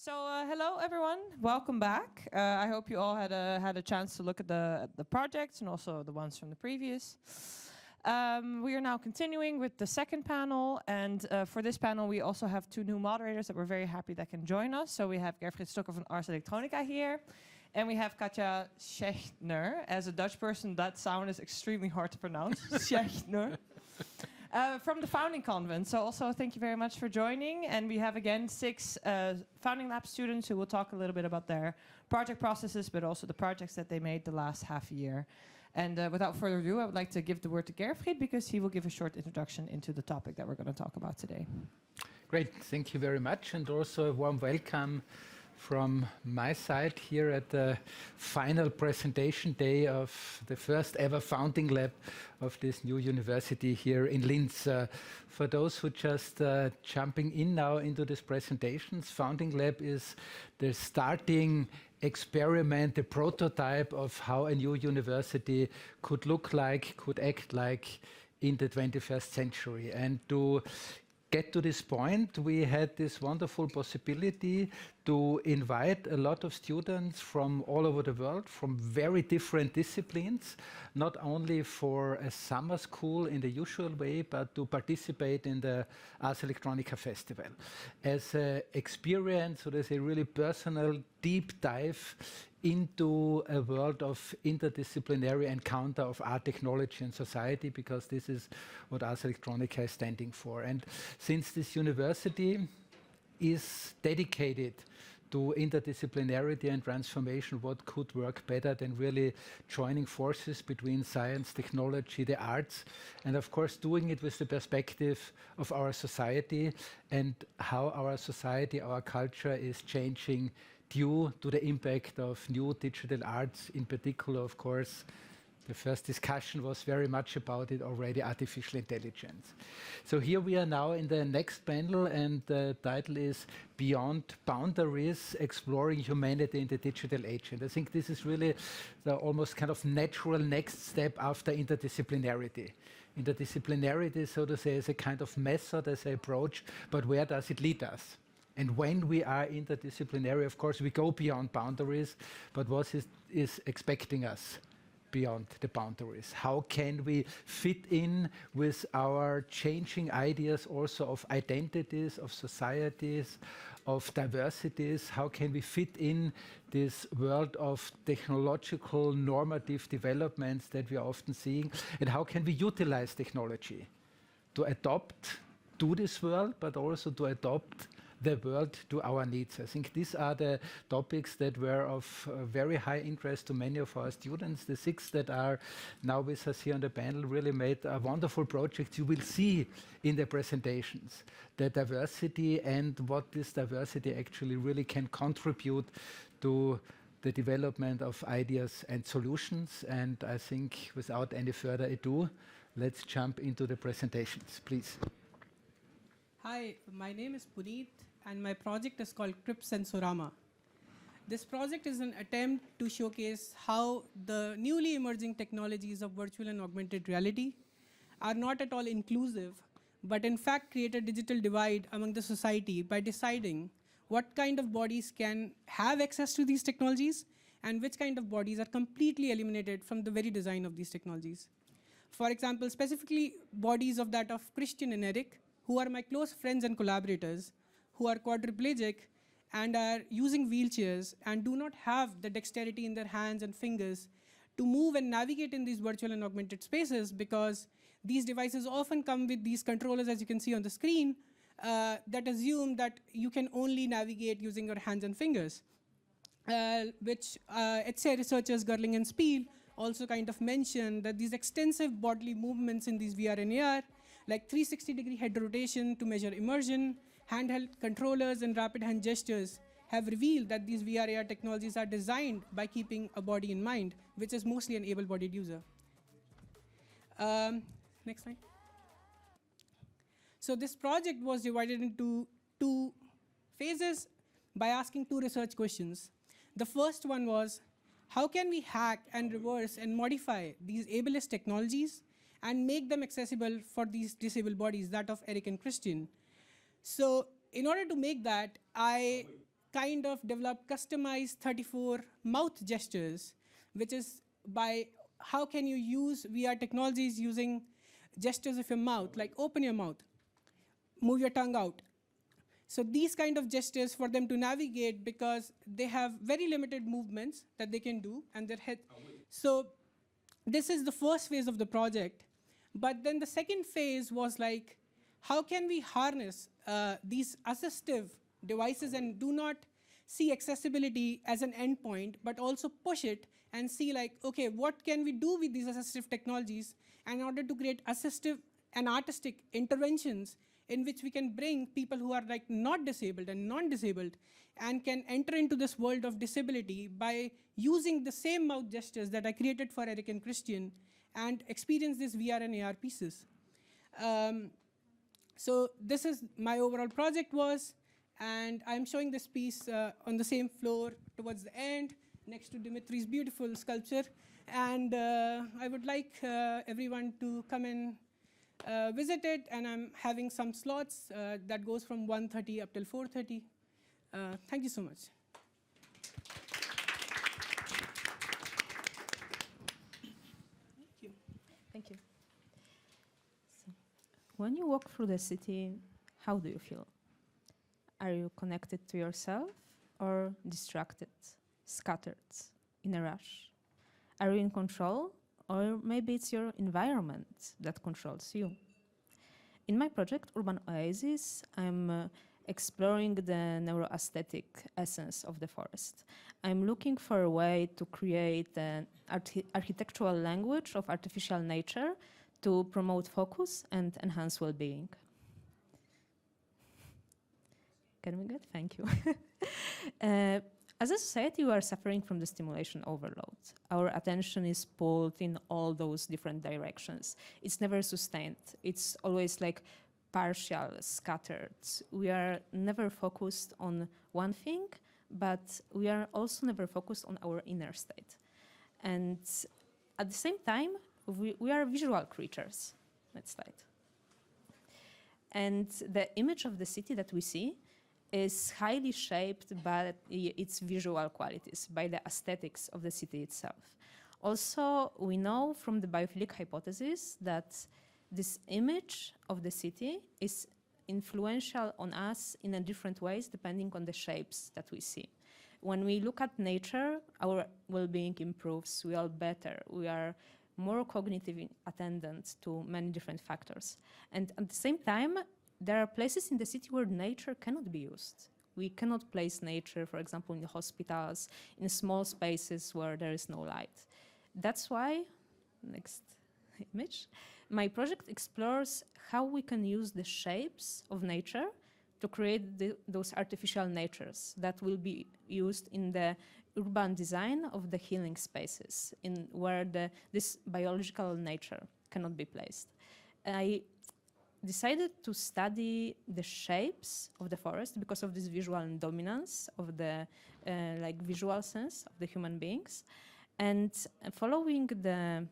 Hello everyone, welcome back. I hope you all had a chance to look at the projects and also the ones from the previous. We are now continuing with the second panel, and for this panel we also have two new moderators that we're very happy that can join us. So we have Gerfried Stokker from Ars Electronica here, and we have Katja Schechner. As a Dutch person, that sound is extremely hard to pronounce. Schechner. From the Founding Convent. So also thank you very much for joining. And we have again 6 Founding Lab students who will talk a little bit about their project processes, but also the projects that they made the last half year. And without further ado, I would like to give the word to Gerfried because he will give a short introduction into the topic that we're going to talk about today. Great, thank you very much. And also a warm welcome from my side here at the final presentation day of the first ever founding lab of this new university here in Linz. For those who just jumping in now into these presentations, Founding Lab is the starting experiment, the prototype of how a new university could look like, could act like in the 21st century. And to get to this point, we had this wonderful possibility to invite a lot of students from all over the world, from very different disciplines, not only for a summer school in the usual way, but to participate in the Ars Electronica festival. As an experience, so there's a really personal deep dive into a world of interdisciplinary encounter of art, technology and society, because this is what Ars Electronica is standing for. And since this university is dedicated to interdisciplinarity and transformation, what could work better than really joining forces between science, technology, the arts, and of course doing it with the perspective of our society and how our society, our culture is changing due to the impact of new digital arts, in particular, of course. The first discussion was very much about it already, artificial intelligence. So here we are now in the next panel, and the title is Beyond Boundaries, Exploring Humanity in the Digital Age. And I think this is really the almost kind of natural next step after interdisciplinarity. Interdisciplinarity, so to say, is a kind of method, as an approach, but where does it lead us? And when we are interdisciplinary, of course, we go beyond boundaries, but what is expecting us beyond the boundaries? How can we fit in with our changing ideas also of identities, of societies, of diversities? How can we fit in this world of technological normative developments that we are often seeing? And how can we utilize technology to adopt to this world, but also to adopt the world to our needs? I think these are the topics that were of very high interest to many of our students. The 6 that are now with us here on the panel really made a wonderful project. You will see in the presentations the diversity and what this diversity actually really can contribute to the development of ideas and solutions. And I think without any further ado, let's jump into the presentations, please. Hi, my name is Puneet, and my project is called Sensorama. This project is an attempt to showcase how the newly emerging technologies of virtual and augmented reality are not at all inclusive, but in fact create a digital divide among the society by deciding what kind of bodies can have access to these technologies and which kind of bodies are completely eliminated from the very design of these technologies. For example, specifically bodies of that of Christian and Eric, who are my close friends and collaborators, who are quadriplegic and are using wheelchairs and do not have the dexterity in their hands and fingers to move and navigate in these virtual and augmented spaces, because these devices often come with these controllers, as you can see on the screen, that assume that you can only navigate using your hands and fingers, which HCI researchers Gerling and Spiel also kind of mentioned that these extensive bodily movements in these VR and AR, like 360-degree head rotation to measure immersion, handheld controllers and rapid hand gestures, have revealed that these VR AR technologies are designed by keeping a body in mind, which is mostly an able-bodied user. Next slide. So this project was divided into 2 phases by asking 2 research questions. The first one was, how can we hack and reverse and modify these ableist technologies and make them accessible for these disabled bodies, that of Eric and Christian? So in order to make that, I kind of developed customized 34 mouth gestures, which is by how can you use VR technologies using gestures of your mouth, like open your mouth, move your tongue out. So these kind of gestures for them to navigate, because they have very limited movements that they can do, and their head. So this is the first phase of the project. But then the second phase was like, how can we harness these assistive devices and do not see accessibility as an endpoint, but also push it and see like, okay, what can we do with these assistive technologies in order to create assistive and artistic interventions in which we can bring people who are like not disabled and non-disabled and can enter into this world of disability by using the same mouth gestures that I created for Eric and Christian and experience these VR and AR pieces. So this is my overall project was, and I'm showing this piece on the same floor towards the end, next to Dimitri's beautiful sculpture. And I would like everyone to come and visit it, and I'm having some slots that goes from 1:30 up till 4:30. Thank you so much. Thank you. Thank you. So, when you walk through the city, how do you feel? Are you connected to yourself or distracted, scattered, in a rush? Are you in control, or maybe it's your environment that controls you? In my project, Urban Oasis, I'm exploring the neuro-aesthetic essence of the forest. I'm looking for a way to create an architectural language of artificial nature to promote focus and enhance well-being. Can we get? Thank you. As a society, we are suffering from the stimulation overload. Our attention is pulled in all those different directions. It's never sustained. It's always like partial, scattered. We are never focused on one thing, but we are also never focused on our inner state. And at the same time, we are visual creatures. Next slide. And the image of the city that we see is highly shaped by its visual qualities, by the aesthetics of the city itself. Also, we know from the biophilic hypothesis that this image of the city is influential on us in a different ways depending on the shapes that we see. When we look at nature, our well-being improves, we are better, we are more cognitive attendant to many different factors. And at the same time, there are places in the city where nature cannot be used. We cannot place nature, for example, in the hospitals, in small spaces where there is no light. That's why, next image, my project explores how we can use the shapes of nature to create those artificial natures that will be used in the urban design of the healing spaces, in where this biological nature cannot be placed. I decided to study the shapes of the forest because of this visual dominance of the like visual sense of the human beings. And following the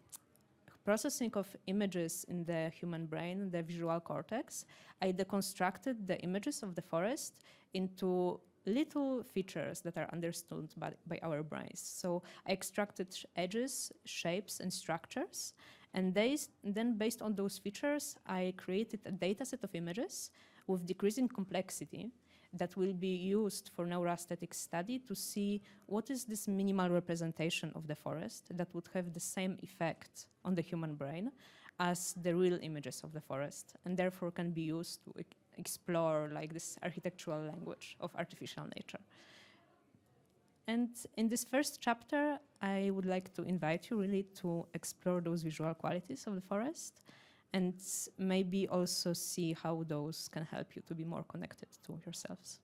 processing of images in the human brain, the visual cortex, I deconstructed the images of the forest into little features that are understood by our brains. So I extracted edges, shapes, and structures. And then based on those features, I created a data set of images with decreasing complexity that will be used for neuro-aesthetic study to see what is this minimal representation of the forest that would have the same effect on the human brain as the real images of the forest, and therefore can be used to explore like this architectural language of artificial nature. And in this first chapter, I would like to invite you really to explore those visual qualities of the forest and maybe also see how those can help you to be more connected to yourselves.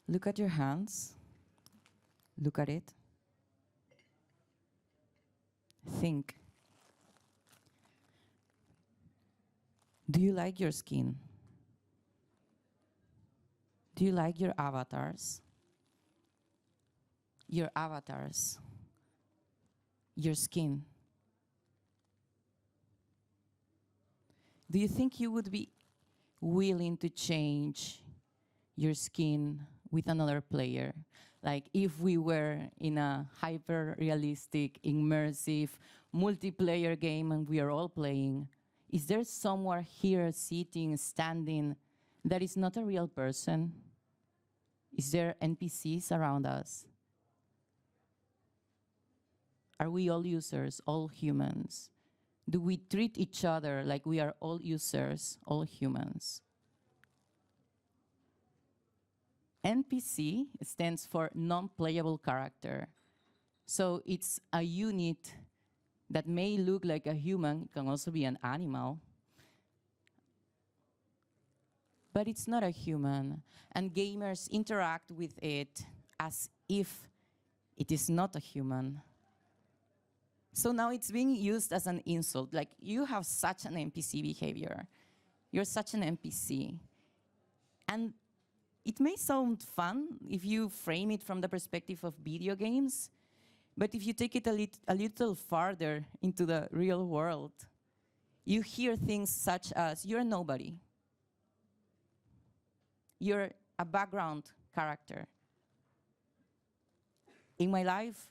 Look at your hands. Look at it. Think. Do you like your skin? Do you like your avatars? Your avatars. Your skin. Do you think you would be willing to change your skin with another player? Like if we were in a hyper-realistic, immersive, multiplayer game and we are all playing, is there somewhere here sitting, standing, that is not a real person? Is there NPCs around us? Are we all users, all humans? Do we treat each other like we are all users, all humans? NPC stands for non-playable character. So it's a unit that may look like a human, it can also be an animal, but it's not a human. And gamers interact with it as if it is not a human. So now it's being used as an insult, like you have such an NPC behavior. You're such an NPC. And it may sound fun if you frame it from the perspective of video games, but if you take it a little farther into the real world, you hear things such as, you're nobody. You're a background character. In my life,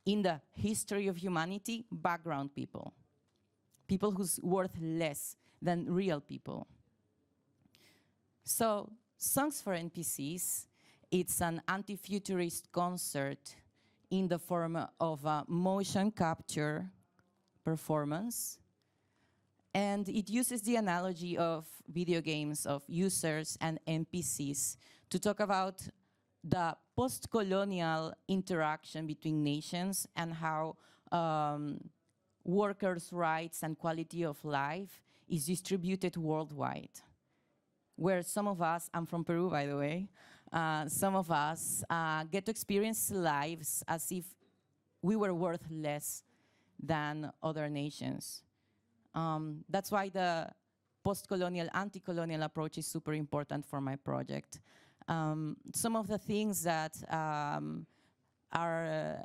in the history of humanity, background people. People who's worth less than real people. So, Songs for NPCs, it's an anti-futurist concert in the form of a motion capture performance. And it uses the analogy of video games, of users and NPCs, to talk about the post-colonial interaction between nations and how workers' rights and quality of life is distributed worldwide. Where some of us, I'm from Peru, by the way, some of us get to experience lives as if we were worth less than other nations. That's why the post-colonial, anti-colonial approach is super important for my project. Some of the things that are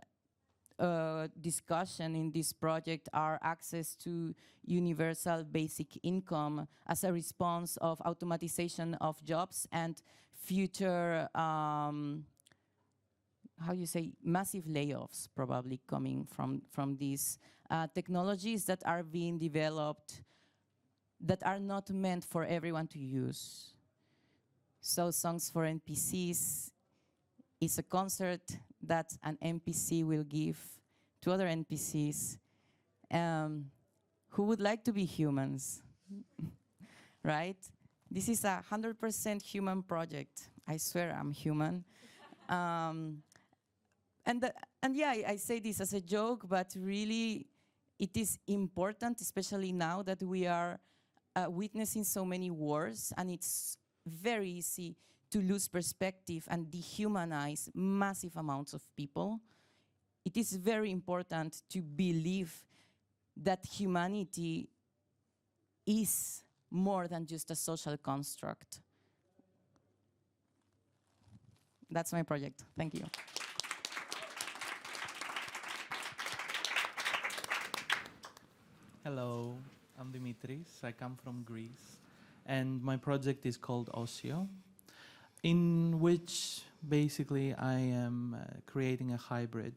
discussion in this project are access to universal basic income as a response of automatization of jobs and future, how you say, massive layoffs probably coming from these technologies that are being developed that are not meant for everyone to use. So Songs for NPCs is a concert that an NPC will give to other NPCs who would like to be humans, right? This is a 100% human project. I swear I'm human. And yeah, I say this as a joke, but really it is important, especially now that we are witnessing so many wars, and it's very easy to lose perspective and dehumanize massive amounts of people. It is very important to believe that humanity is more than just a social construct. That's my project. Thank you. Hello, I'm Dimitris. I come from Greece. And my project is called Osio, in which basically I am creating a hybrid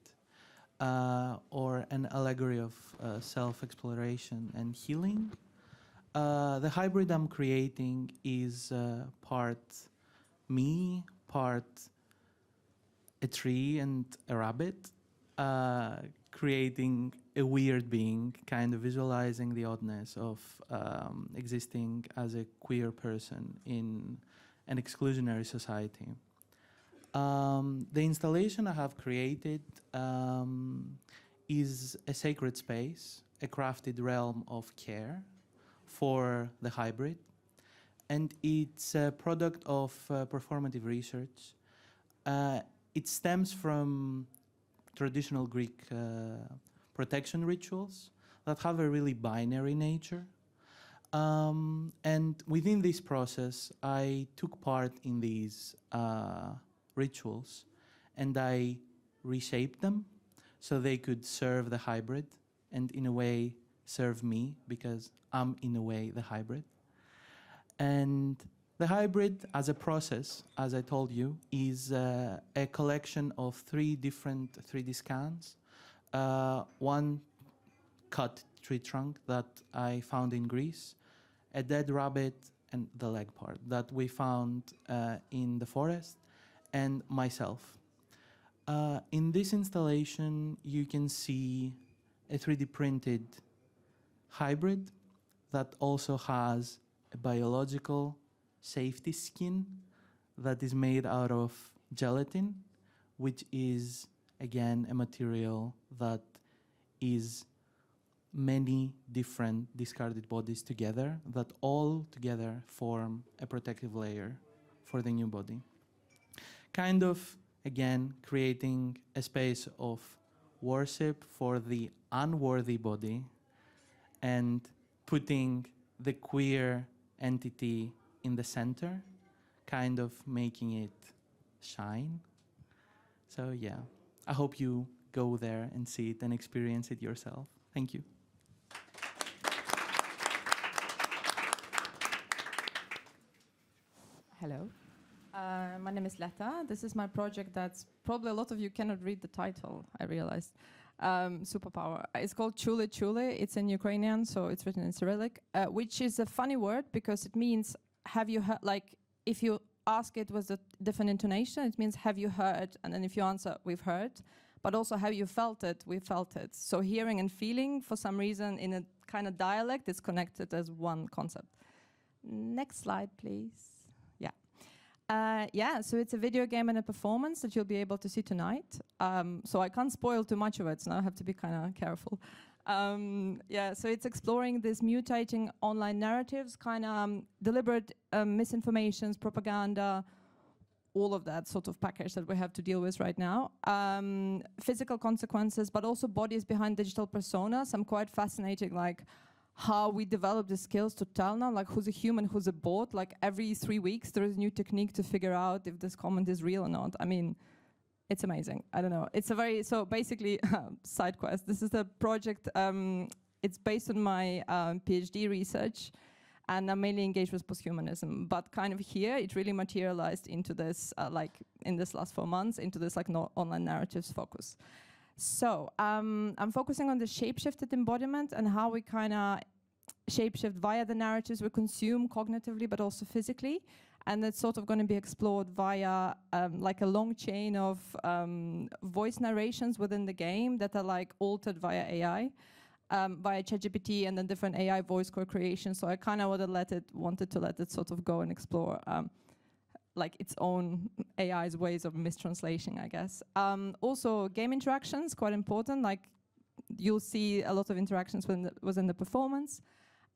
or an allegory of self-exploration and healing. The hybrid I'm creating is part me, part a tree and a rabbit, creating a weird being, kind of visualizing the oddness of existing as a queer person in an exclusionary society. The installation I have created is a sacred space, a crafted realm of care for the hybrid, and it's a product of performative research. It stems from traditional Greek protection rituals that have a really binary nature. And within this process, I took part in these rituals, and I reshaped them so they could serve the hybrid and in a way serve me, because I'm in a way the hybrid. And the hybrid as a process, as I told you, is a collection of 3 different 3D scans. One cut tree trunk that I found in Greece, a dead rabbit, and the leg part that we found in the forest, and myself. In this installation, you can see a 3D printed hybrid that also has a biological safety skin that is made out of gelatin, which is, again, a material that is many different discarded bodies together that all together form a protective layer for the new body. Kind of, again, creating a space of worship for the unworthy body and putting the queer entity in the center, kind of making it shine. So yeah, I hope you go there and see it and experience it yourself. Thank you. Hello. My name is Letta. This is my project that's probably a lot of you cannot read the title, I realized. Superpower. It's called Chule Chule. It's in Ukrainian, so it's written in Cyrillic, which is a funny word because it means, have you heard, like, if you ask it with a different intonation, it means, have you heard? And then if you answer, we've heard. But also, have you felt it? We felt it. So hearing and feeling, for some reason, in a kind of dialect, is connected as one concept. Next slide, please. Yeah, so it's a video game and a performance that you'll be able to see tonight. So I can't spoil too much of it, so I have to be kind of careful. Yeah, so it's exploring these mutating online narratives, kind of deliberate misinformations, propaganda, all of that sort of package that we have to deal with right now. Physical consequences, but also bodies behind digital personas. I'm quite fascinated, like, how we develop the skills to tell now, like, who's a human, who's a bot. Like, every 3 weeks, there is a new technique to figure out if this comment is real or not. I mean, it's amazing. I don't know. It's a very, so basically, side quest. This is a project, it's based on my PhD research, and I'm mainly engaged with posthumanism. But kind of here, it really materialized into this, like, in this last 4 months, into this, like, online narratives focus. So I'm focusing on the shapeshifted embodiment and how we kind of shapeshift via the narratives we consume cognitively, but also physically. And it's sort of going to be explored via like a long chain of voice narrations within the game that are like altered via AI, via ChatGPT and then different AI voice co-creation. So I kind of wanted to let it sort of go and explore like its own AI's ways of mistranslation, I guess. Also, game interactions, quite important. Like, you'll see a lot of interactions within the performance.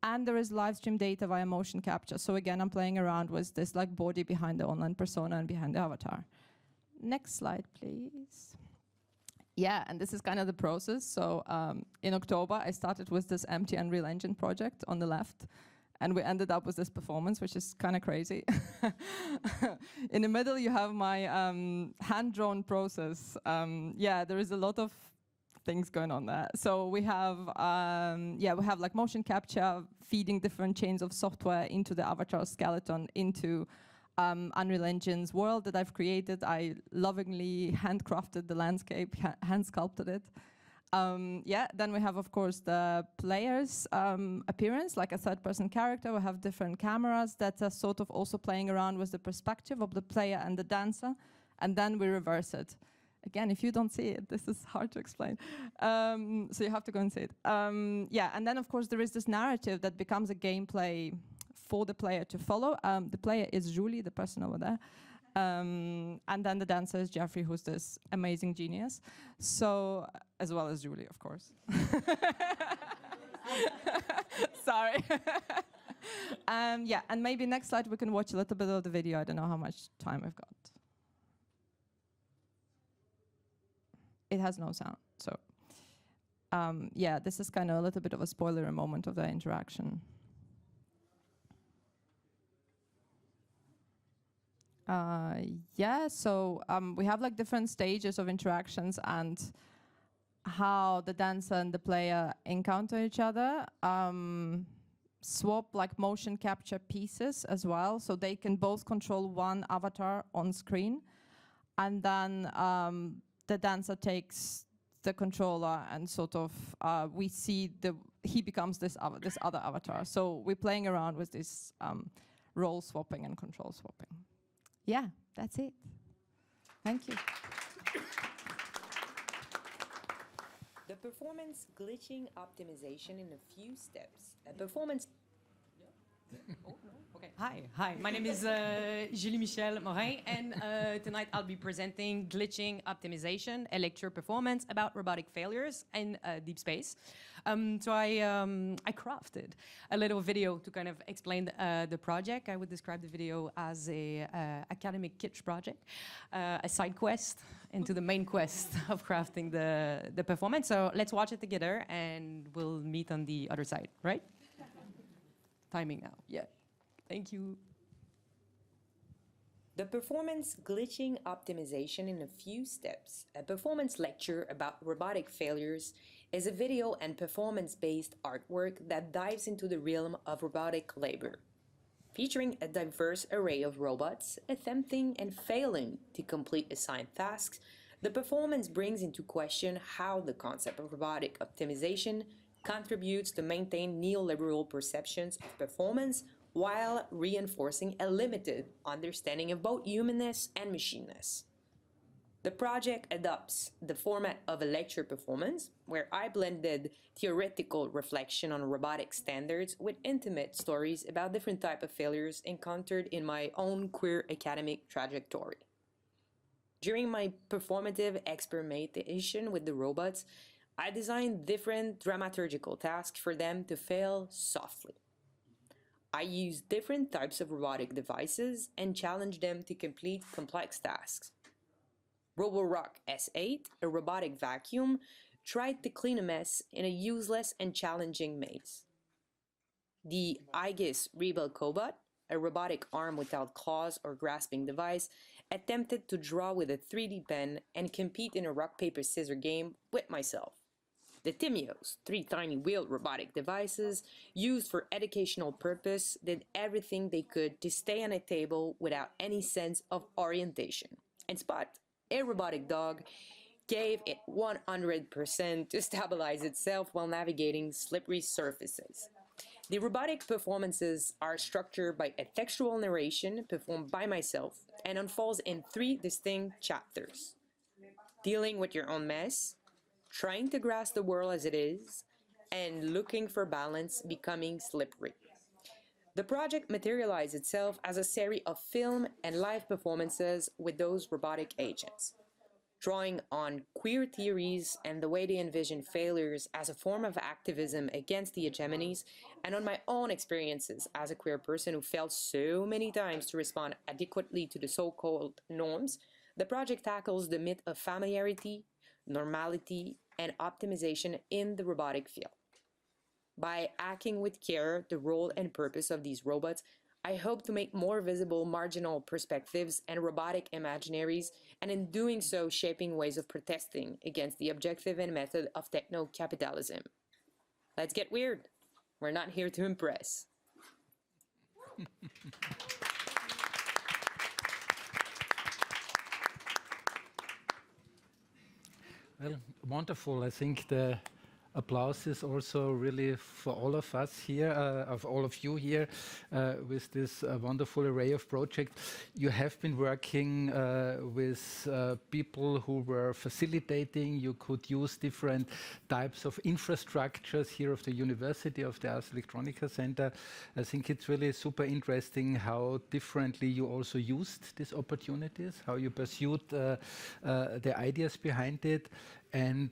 And there is live stream data via motion capture. So again, I'm playing around with this like body behind the online persona and behind the avatar. Next slide, please. Yeah, and this is kind of the process. So in October, I started with this empty Unreal Engine project on the left. And we ended up with this performance, which is kind of crazy. In the middle, you have my hand-drawn process. Yeah, there is a lot of things going on there. So we have, we have like motion capture, feeding different chains of software into the avatar skeleton, into Unreal Engine's world that I've created. I lovingly handcrafted the landscape, hand sculpted it. Then we have, of course, the player's appearance, like a third-person character. We have different cameras that are sort of also playing around with the perspective of the player and the dancer, and then we reverse it. Again, if you don't see it, this is hard to explain. So you have to go and see it. And then, of course, there is this narrative that becomes a gameplay for the player to follow. The player is Julie, the person over there. And then the dancer is Jeffrey, who's this amazing genius. So, as well as Julie, of course. Sorry. And maybe next slide we can watch a little bit of the video. I don't know how much time I've got. It has no sound, so. This is kind of a little bit of a spoiler moment of the interaction. Yeah, so we have like different stages of interactions and how the dancer and the player encounter each other. Swap like motion capture pieces as well, so they can both control one avatar on screen, and then the dancer takes the controller and sort of we see he becomes this other avatar. So we're playing around with this role swapping and control swapping. Yeah, that's it. Thank you. The performance glitching optimization in a few steps. A performance. Oh, no? Okay. Hi. My name is Julie Michel Morin, and tonight I'll be presenting glitching optimization, a lecture performance about robotic failures in deep space. So I crafted a little video to kind of explain the project. I would describe the video as a academic kitsch project, a side quest into the main quest of crafting the performance. So let's watch it together, and we'll meet on the other side, right? Timing now, yeah. Thank you. The performance glitching optimization in a few steps. A performance lecture about robotic failures is a video and performance-based artwork that dives into the realm of robotic labor, featuring a diverse array of robots attempting and failing to complete assigned tasks. The performance brings into question how the concept of robotic optimization contributes to maintain neoliberal perceptions of performance while reinforcing a limited understanding of both humanness and machineness. The project adopts the format of a lecture performance, where I blended theoretical reflection on robotic standards with intimate stories about different types of failures encountered in my own queer academic trajectory. During my performative experimentation with the robots, I designed different dramaturgical tasks for them to fail softly. I used different types of robotic devices and challenged them to complete complex tasks. Roborock S8, a robotic vacuum, tried to clean a mess in a useless and challenging maze. The Aegis Rebel Cobot, a robotic arm without claws or grasping device, attempted to draw with a 3D pen and compete in a rock-paper-scissors game with myself. The Timios, 3 tiny wheeled robotic devices used for educational purpose, did everything they could to stay on a table without any sense of orientation. And Spot, a robotic dog, gave it 100% to stabilize itself while navigating slippery surfaces. The robotic performances are structured by a textual narration performed by myself and unfolds in 3 distinct chapters: dealing with your own mess, trying to grasp the world as it is, and looking for balance, becoming slippery. The project materialized itself as a series of film and live performances with those robotic agents, drawing on queer theories and the way they envision failures as a form of activism against the hegemonies, and on my own experiences as a queer person who failed so many times to respond adequately to the so-called norms. The project tackles the myth of familiarity, normality, and optimization in the robotic field. By hacking with care the role and purpose of these robots, I hope to make more visible marginal perspectives and robotic imaginaries, and in doing so shaping ways of protesting against the objective and method of techno-capitalism. Let's get weird. We're not here to impress. Well, wonderful. I think the applause is also really for all of us here, of all of you here, with this wonderful array of projects. You have been working with people who were facilitating. You could use different types of infrastructures here of the University, of the Ars Electronica Center. I think it's really super interesting how differently you also used these opportunities, how you pursued the ideas behind it. And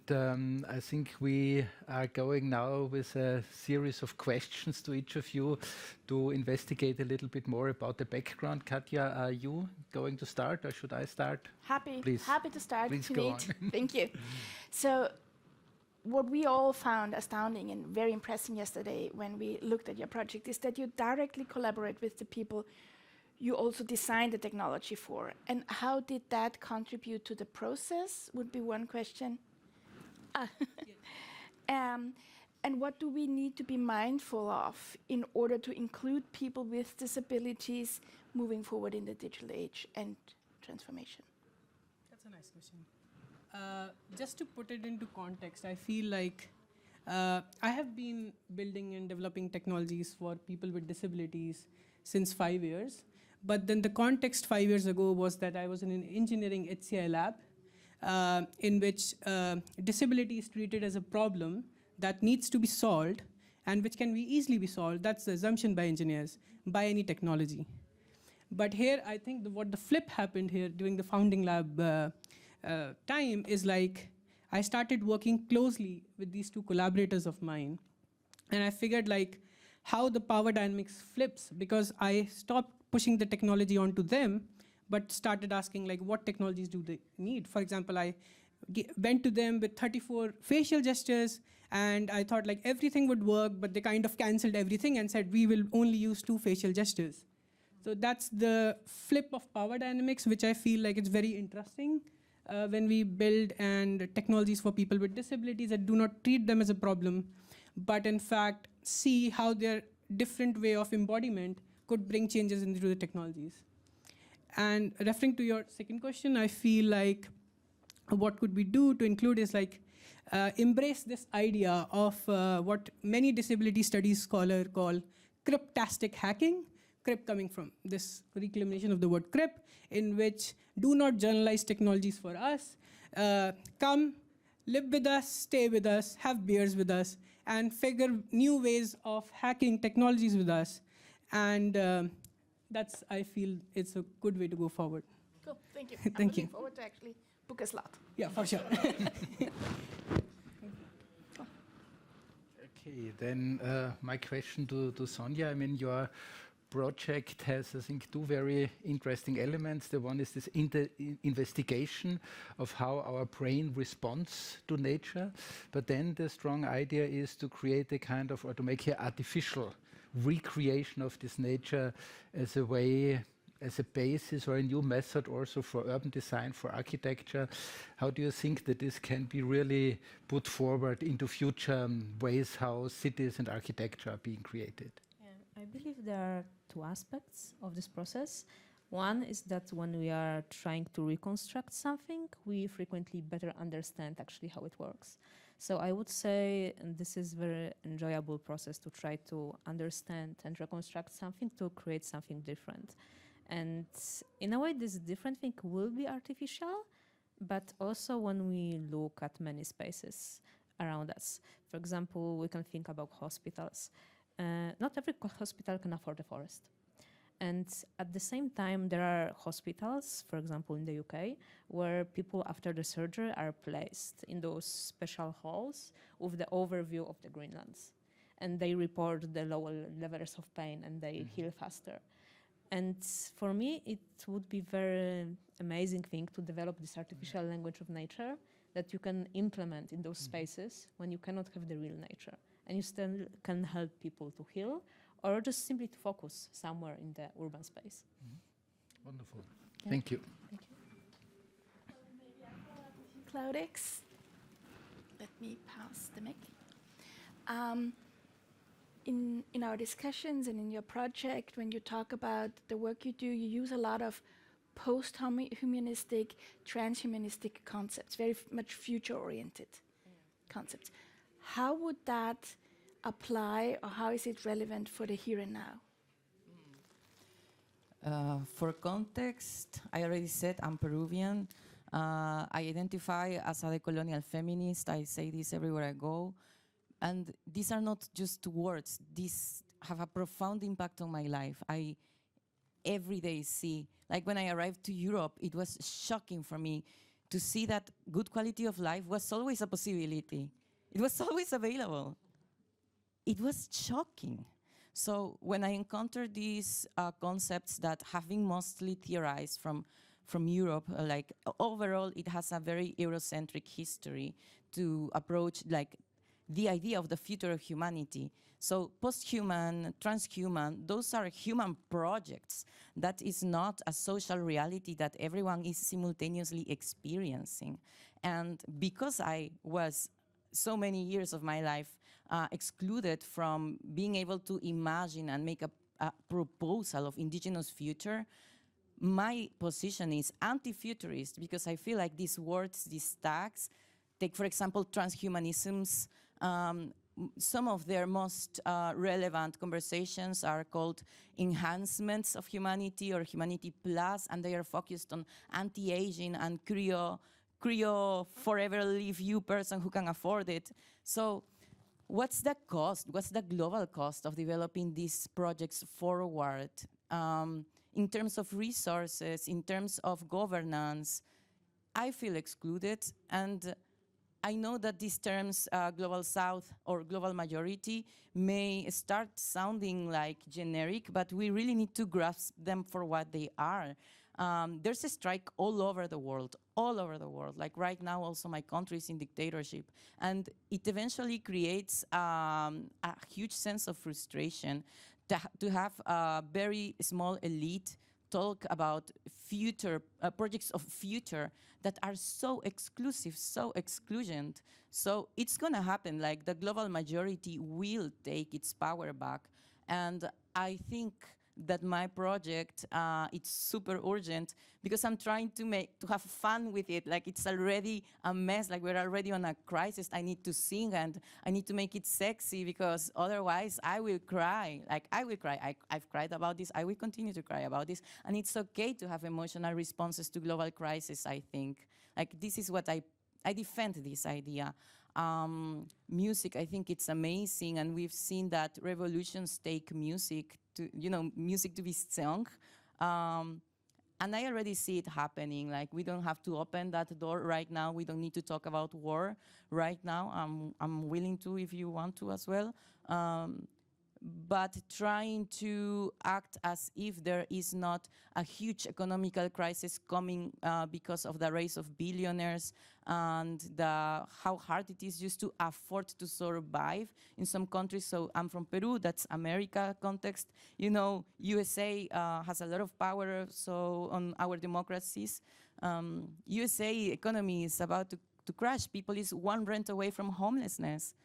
I think we are going now with a series of questions to each of you to investigate a little bit more about the background. Katja, are you going to start, or should I start? Happy to start. Please go on. Thank you. So what we all found astounding and very impressive yesterday when we looked at your project is that you directly collaborate with the people you also designed the technology for. And how did that contribute to the process would be one question. And what do we need to be mindful of in order to include people with disabilities moving forward in the digital age and transformation? That's a nice question. Just to put it into context, I feel like I have been building and developing technologies for people with disabilities since 5 years. But then the context 5 years ago was that I was in an engineering HCI lab in which disability is treated as a problem that needs to be solved and which can be easily be solved. That's the assumption by engineers, by any technology. But here, I think what the flip happened here during the founding lab time is like, I started working closely with these two collaborators of mine. And I figured like how the power dynamics flips, because I stopped pushing the technology onto them, but started asking like, what technologies do they need? For example, I went to them with 34 facial gestures, and I thought like everything would work, but they kind of canceled everything and said, we will only use 2 facial gestures. So that's the flip of power dynamics, which I feel like it's very interesting when we build and technologies for people with disabilities that do not treat them as a problem, but in fact see how their different way of embodiment could bring changes into the technologies. And referring to your second question, I feel like what could we do to include is like embrace this idea of what many disability studies scholars call cryptastic hacking, crypt coming from this reclamation of the word crypt, in which do not generalize technologies for us, come, live with us, stay with us, have beers with us, and figure new ways of hacking technologies with us. And that's, I feel, it's a good way to go forward. Cool, thank you. Thank I'm looking you. forward to actually book a slot. Yeah, for sure. Okay, then my question to Sonja. I mean, your project has, I think, 2 very interesting elements. The one is this investigation of how our brain responds to nature. But then the strong idea is to create a kind of, or to make an artificial recreation of this nature as a way, as a basis or a new method also for urban design, for architecture. How do you think that this can be really put forward into future ways how cities and architecture are being created? I believe there are 2 aspects of this process. One is that when we are trying to reconstruct something, we frequently better understand actually how it works. So I would say this is a very enjoyable process to try to understand and reconstruct something to create something different. And in a way, this different thing will be artificial, but also when we look at many spaces around us. For example, we can think about hospitals. Not every hospital can afford a forest. And at the same time, there are hospitals, for example, in the UK, where people after the surgery are placed in those special halls with the overview of the greenlands. And they report the lower levels of pain and they heal faster. And for me, it would be very amazing thing to develop this artificial language of nature that you can implement in those spaces when you cannot have the real nature. And you still can help people to heal or just simply to focus somewhere in the urban space. Wonderful. Yeah. Thank you. Thank you. Maybe I follow up with you, Claudix. Let me pass the mic. In our discussions and in your project, when you talk about the work you do, you use a lot of post-humanistic, transhumanistic concepts, very much future-oriented concepts. How would that apply, or how is it relevant for the here and now? For context, I already said I'm Peruvian. I identify as a decolonial feminist. I say this everywhere I go. And these are not just words. These have a profound impact on my life. I every day see, like when I arrived to Europe, it was shocking for me to see that good quality of life was always a possibility. It was always available. It was shocking. So when I encountered these concepts that have been mostly theorized from Europe, overall it has a very Eurocentric history to approach like the idea of the future of humanity. So post-human, transhuman, those are human projects. That is not a social reality that everyone is simultaneously experiencing. And because I was so many years of my life excluded from being able to imagine and make a proposal of indigenous future, my position is anti-futurist, because I feel like these words, these tags, take, for example, transhumanisms. Some of their most relevant conversations are called enhancements of humanity or humanity plus, and they are focused on anti-aging and cryo forever live you person who can afford it. So what's the cost? What's the global cost of developing these projects forward? In terms of resources, in terms of governance, I feel excluded, and I know that these terms, global south or global majority, may start sounding like generic, but we really need to grasp them for what they are. There's a strike all over the world. Like right now, also my country is in dictatorship. And it eventually creates a huge sense of frustration to have a very small elite talk about future, projects of future that are so exclusive, so excludent. So it's gonna happen, like the global majority will take its power back. And I think that my project, it's super urgent because I'm trying to have fun with it. Like it's already a mess, like we're already on a crisis. I need to sing and I need to make it sexy because otherwise I will cry. Like I will cry. I've cried about this. I will continue to cry about this. And it's okay to have emotional responses to global crisis, I think. Like this is what I defend this idea. Music, I think it's amazing, and we've seen that revolutions take music to, music to be sung. And I already see it happening. Like we don't have to open that door right now. We don't need to talk about war right now. I'm willing to if you want to as well. But trying to act as if there is not a huge economical crisis coming because of the rise of billionaires and how hard it is just to afford to survive in some countries. So I'm from Peru, that's America context. USA has a lot of power so on our democracies. USA economy is about to crash. People is one rent away from homelessness.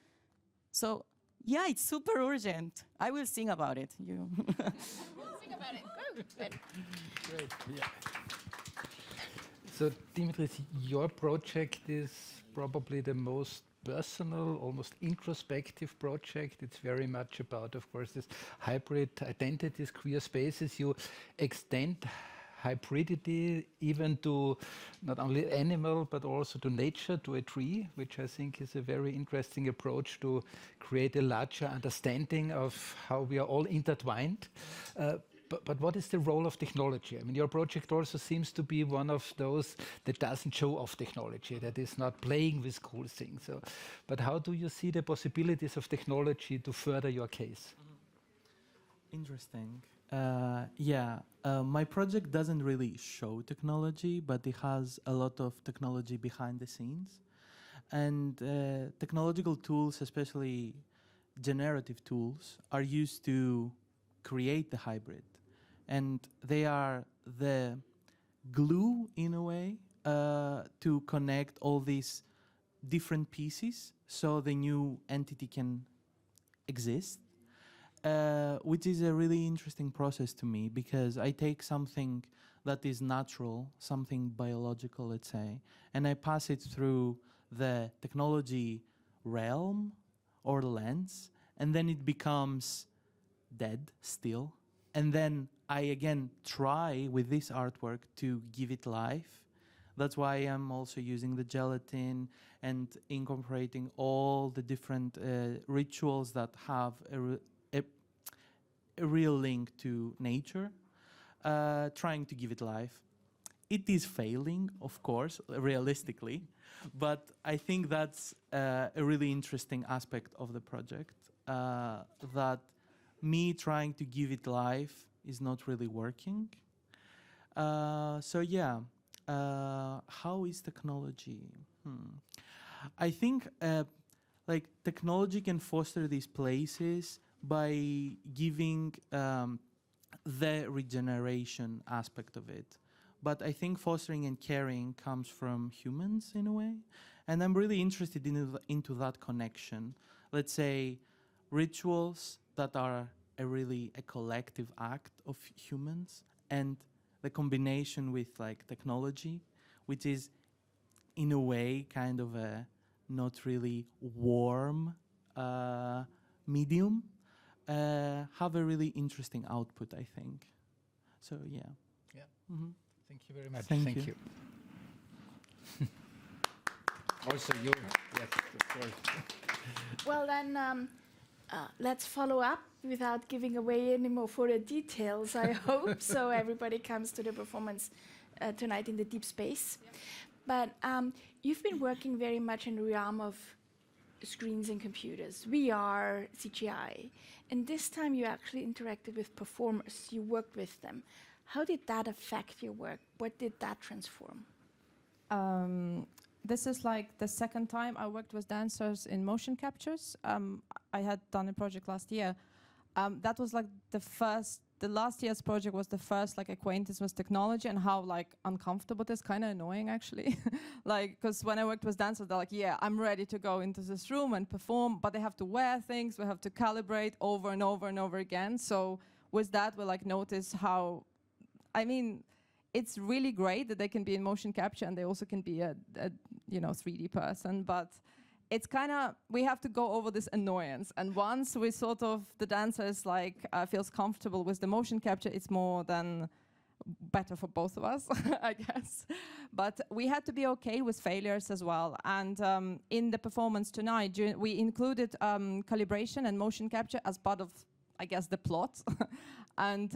So yeah, it's super urgent. I will sing about it. You. Sing about it. Go. Great. Yeah. So, Dimitris, your project is probably the most personal, almost introspective project. It's very much about, of course, this hybrid identities, queer spaces. You extend hybridity even to not only animal but also to nature, to a tree, which I think is a very interesting approach to create a larger understanding of how we are all intertwined. But what is the role of technology? I mean, your project also seems to be one of those that doesn't show off technology, that is not playing with cool things. So, but how do you see the possibilities of technology to further your case? Interesting. My project doesn't really show technology, but it has a lot of technology behind the scenes. And technological tools, especially generative tools, are used to create the hybrid. And they are the glue, in a way, to connect all these different pieces so the new entity can exist. Which is a really interesting process to me, because I take something that is natural, something biological, let's say, and I pass it through the technology realm or lens, and then it becomes dead still. And then I again try with this artwork to give it life. That's why I'm also using the gelatin and incorporating all the different rituals that have a real link to nature, trying to give it life. It is failing, of course, realistically, but I think that's a really interesting aspect of the project, that me trying to give it life is not really working. How is technology? I think like technology can foster these places by giving the regeneration aspect of it. But I think fostering and caring comes from humans in a way. And I'm really interested into that connection. Let's say rituals that are a collective act of humans, and the combination with like technology, which is in a way kind of a not really warm medium, have a really interesting output, I think. So yeah. Yeah. Thank you very much. Thank you. Also you, yes, of course. Well, then let's follow up without giving away any more further details, I hope, so everybody comes to the performance tonight in the deep space. Yep. But you've been working very much in the realm of screens and computers, VR, CGI, and this time you actually interacted with performers, you worked with them. How did that affect your work? What did that transform? This is like the second time I worked with dancers in motion captures. I had done a project last year. That was like the last year's project was the first like acquaintance with technology and how like uncomfortable it is, kind of annoying actually. Like, because when I worked with dancers, they're like, yeah, I'm ready to go into this room and perform, but they have to wear things, we have to calibrate over and over and over again. So with that, we like notice how, I mean, it's really great that they can be in motion capture and they also can be a 3D person, but it's kind of, we have to go over this annoyance. And once we sort of, the dancer is like, feels comfortable with the motion capture, it's more than better for both of us, I guess. But we had to be okay with failures as well. And in the performance tonight, we included calibration and motion capture as part of, I guess, the plot. And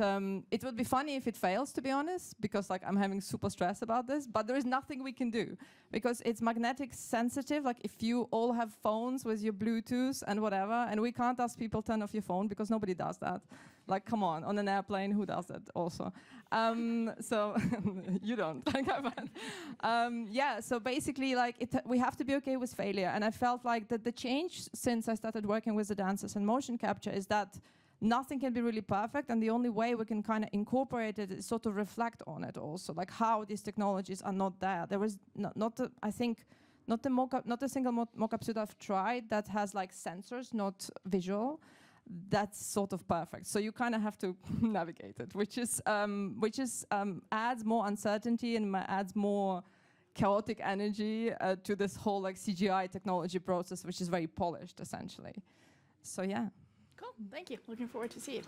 it would be funny if it fails, to be honest, because like I'm having super stress about this, but there is nothing we can do because it's magnetic sensitive. Like if you all have phones with your Bluetooth and whatever, and we can't ask people turn off your phone because nobody does that. Like, come on an airplane, who does that also? So you don't. Yeah, so basically like we have to be okay with failure. And I felt like that the change since I started working with the dancers and motion capture is that nothing can be really perfect, and the only way we can kind of incorporate it is sort of reflect on it also, like how these technologies are not there. There was not a single mock-up suit I've tried that has like sensors, not visual. That's sort of perfect. So you kind of have to navigate it, which adds more uncertainty and adds more chaotic energy to this whole like CGI technology process, which is very polished essentially. So yeah. Cool, thank you. Looking forward to see it.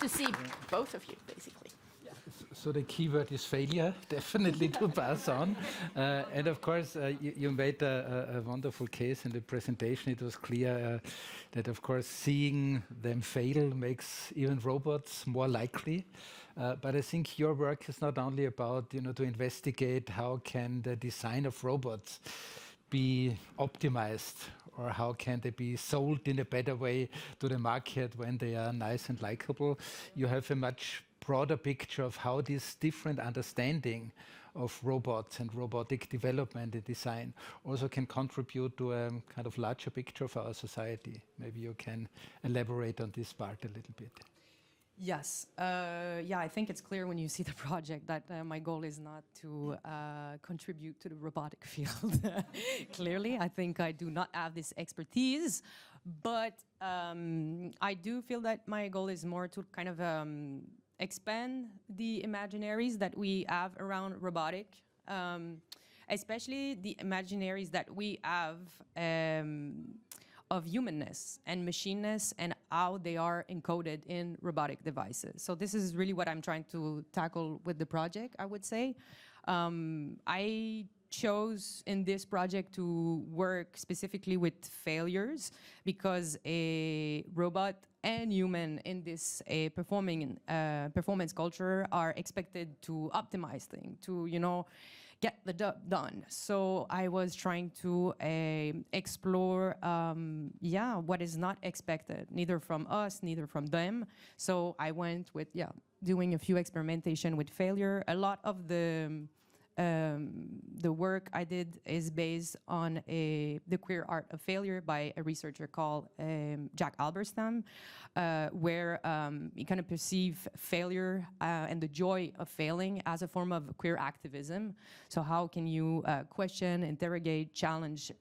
To see both of you, basically. Yeah. So the keyword is failure, definitely to pass on. And of course, you made a wonderful case in the presentation. It was clear that, of course, seeing them fail makes even robots more likely. But I think your work is not only about, to investigate how can the design of robots be optimized, or how can they be sold in a better way to the market when they are nice and likable. You have a much broader picture of how this different understanding of robots and robotic development and design also can contribute to a kind of larger picture of our society. Maybe you can elaborate on this part a little bit. Yes. Yeah, I think it's clear when you see the project that my goal is not to contribute to the robotic field. Clearly, I think I do not have this expertise, but I do feel that my goal is more to kind of expand the imaginaries that we have around robotic, especially the imaginaries that we have of humanness and machineness and how they are encoded in robotic devices. So this is really what I'm trying to tackle with the project, I would say. I chose in this project to work specifically with failures because a robot and human in this performance culture are expected to optimize things, to, get the job done. So I was trying to explore, what is not expected, neither from us, neither from them. So I went with, doing a few experimentation with failure. A lot of the The work I did is based on the queer art of failure by a researcher called Jack Alberstam, where you kind of perceive failure and the joy of failing as a form of queer activism. So how can you question, interrogate, challenge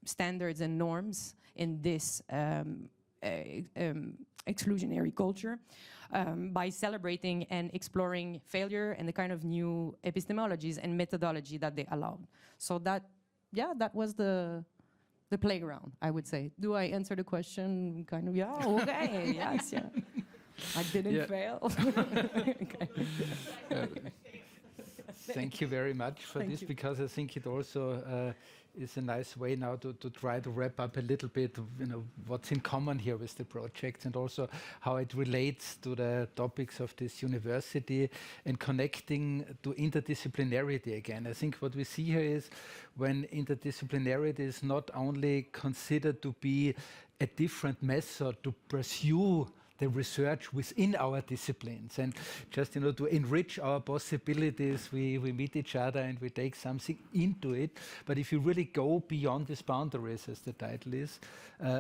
standards and norms in this exclusionary culture by celebrating and exploring failure and the kind of new epistemologies and methodology that they allowed. So that was the playground, I would say. Do I answer the question? Kind of, yeah, okay, yes, yeah. I didn't fail. Okay. Thank you very much for this, because I think it also is a nice way now to try to wrap up a little bit, what's in common here with the project, and also how it relates to the topics of this university and connecting to interdisciplinarity again. I think what we see here is when interdisciplinarity is not only considered to be a different method to pursue the research within our disciplines, and just to enrich our possibilities, we meet each other and we take something into it. But if you really go beyond these boundaries, as the title is,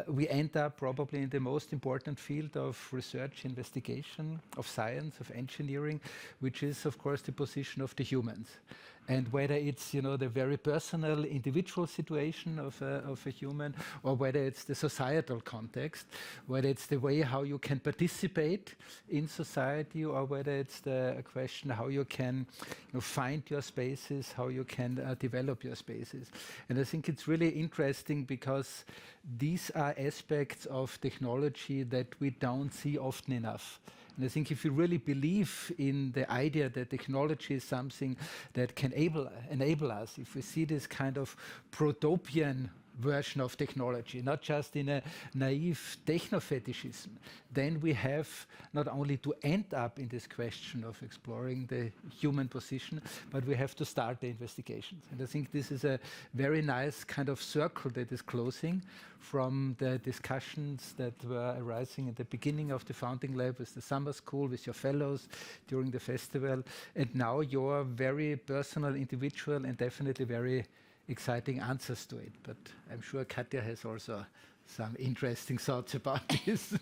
we end up probably in the most important field of research, investigation, of science, of engineering, which is of course the position of the humans. And whether it's the very personal individual situation of a human, or whether it's the societal context, whether it's the way how you can participate in society, or whether it's the question how you can find your spaces, how you can develop your spaces. And I think it's really interesting because these are aspects of technology that we don't see often enough. And I think if you really believe in the idea that technology is something that can enable us, if we see this kind of protopian version of technology, not just in a naive techno-fetishism, then we have not only to end up in this question of exploring the human position, but we have to start the investigations. And I think this is a very nice kind of circle that is closing from the discussions that were arising at the beginning of the founding lab with the summer school, with your fellows during the festival, and now your very personal, individual, and definitely very exciting answers to it. But I'm sure Katja has also some interesting thoughts about this.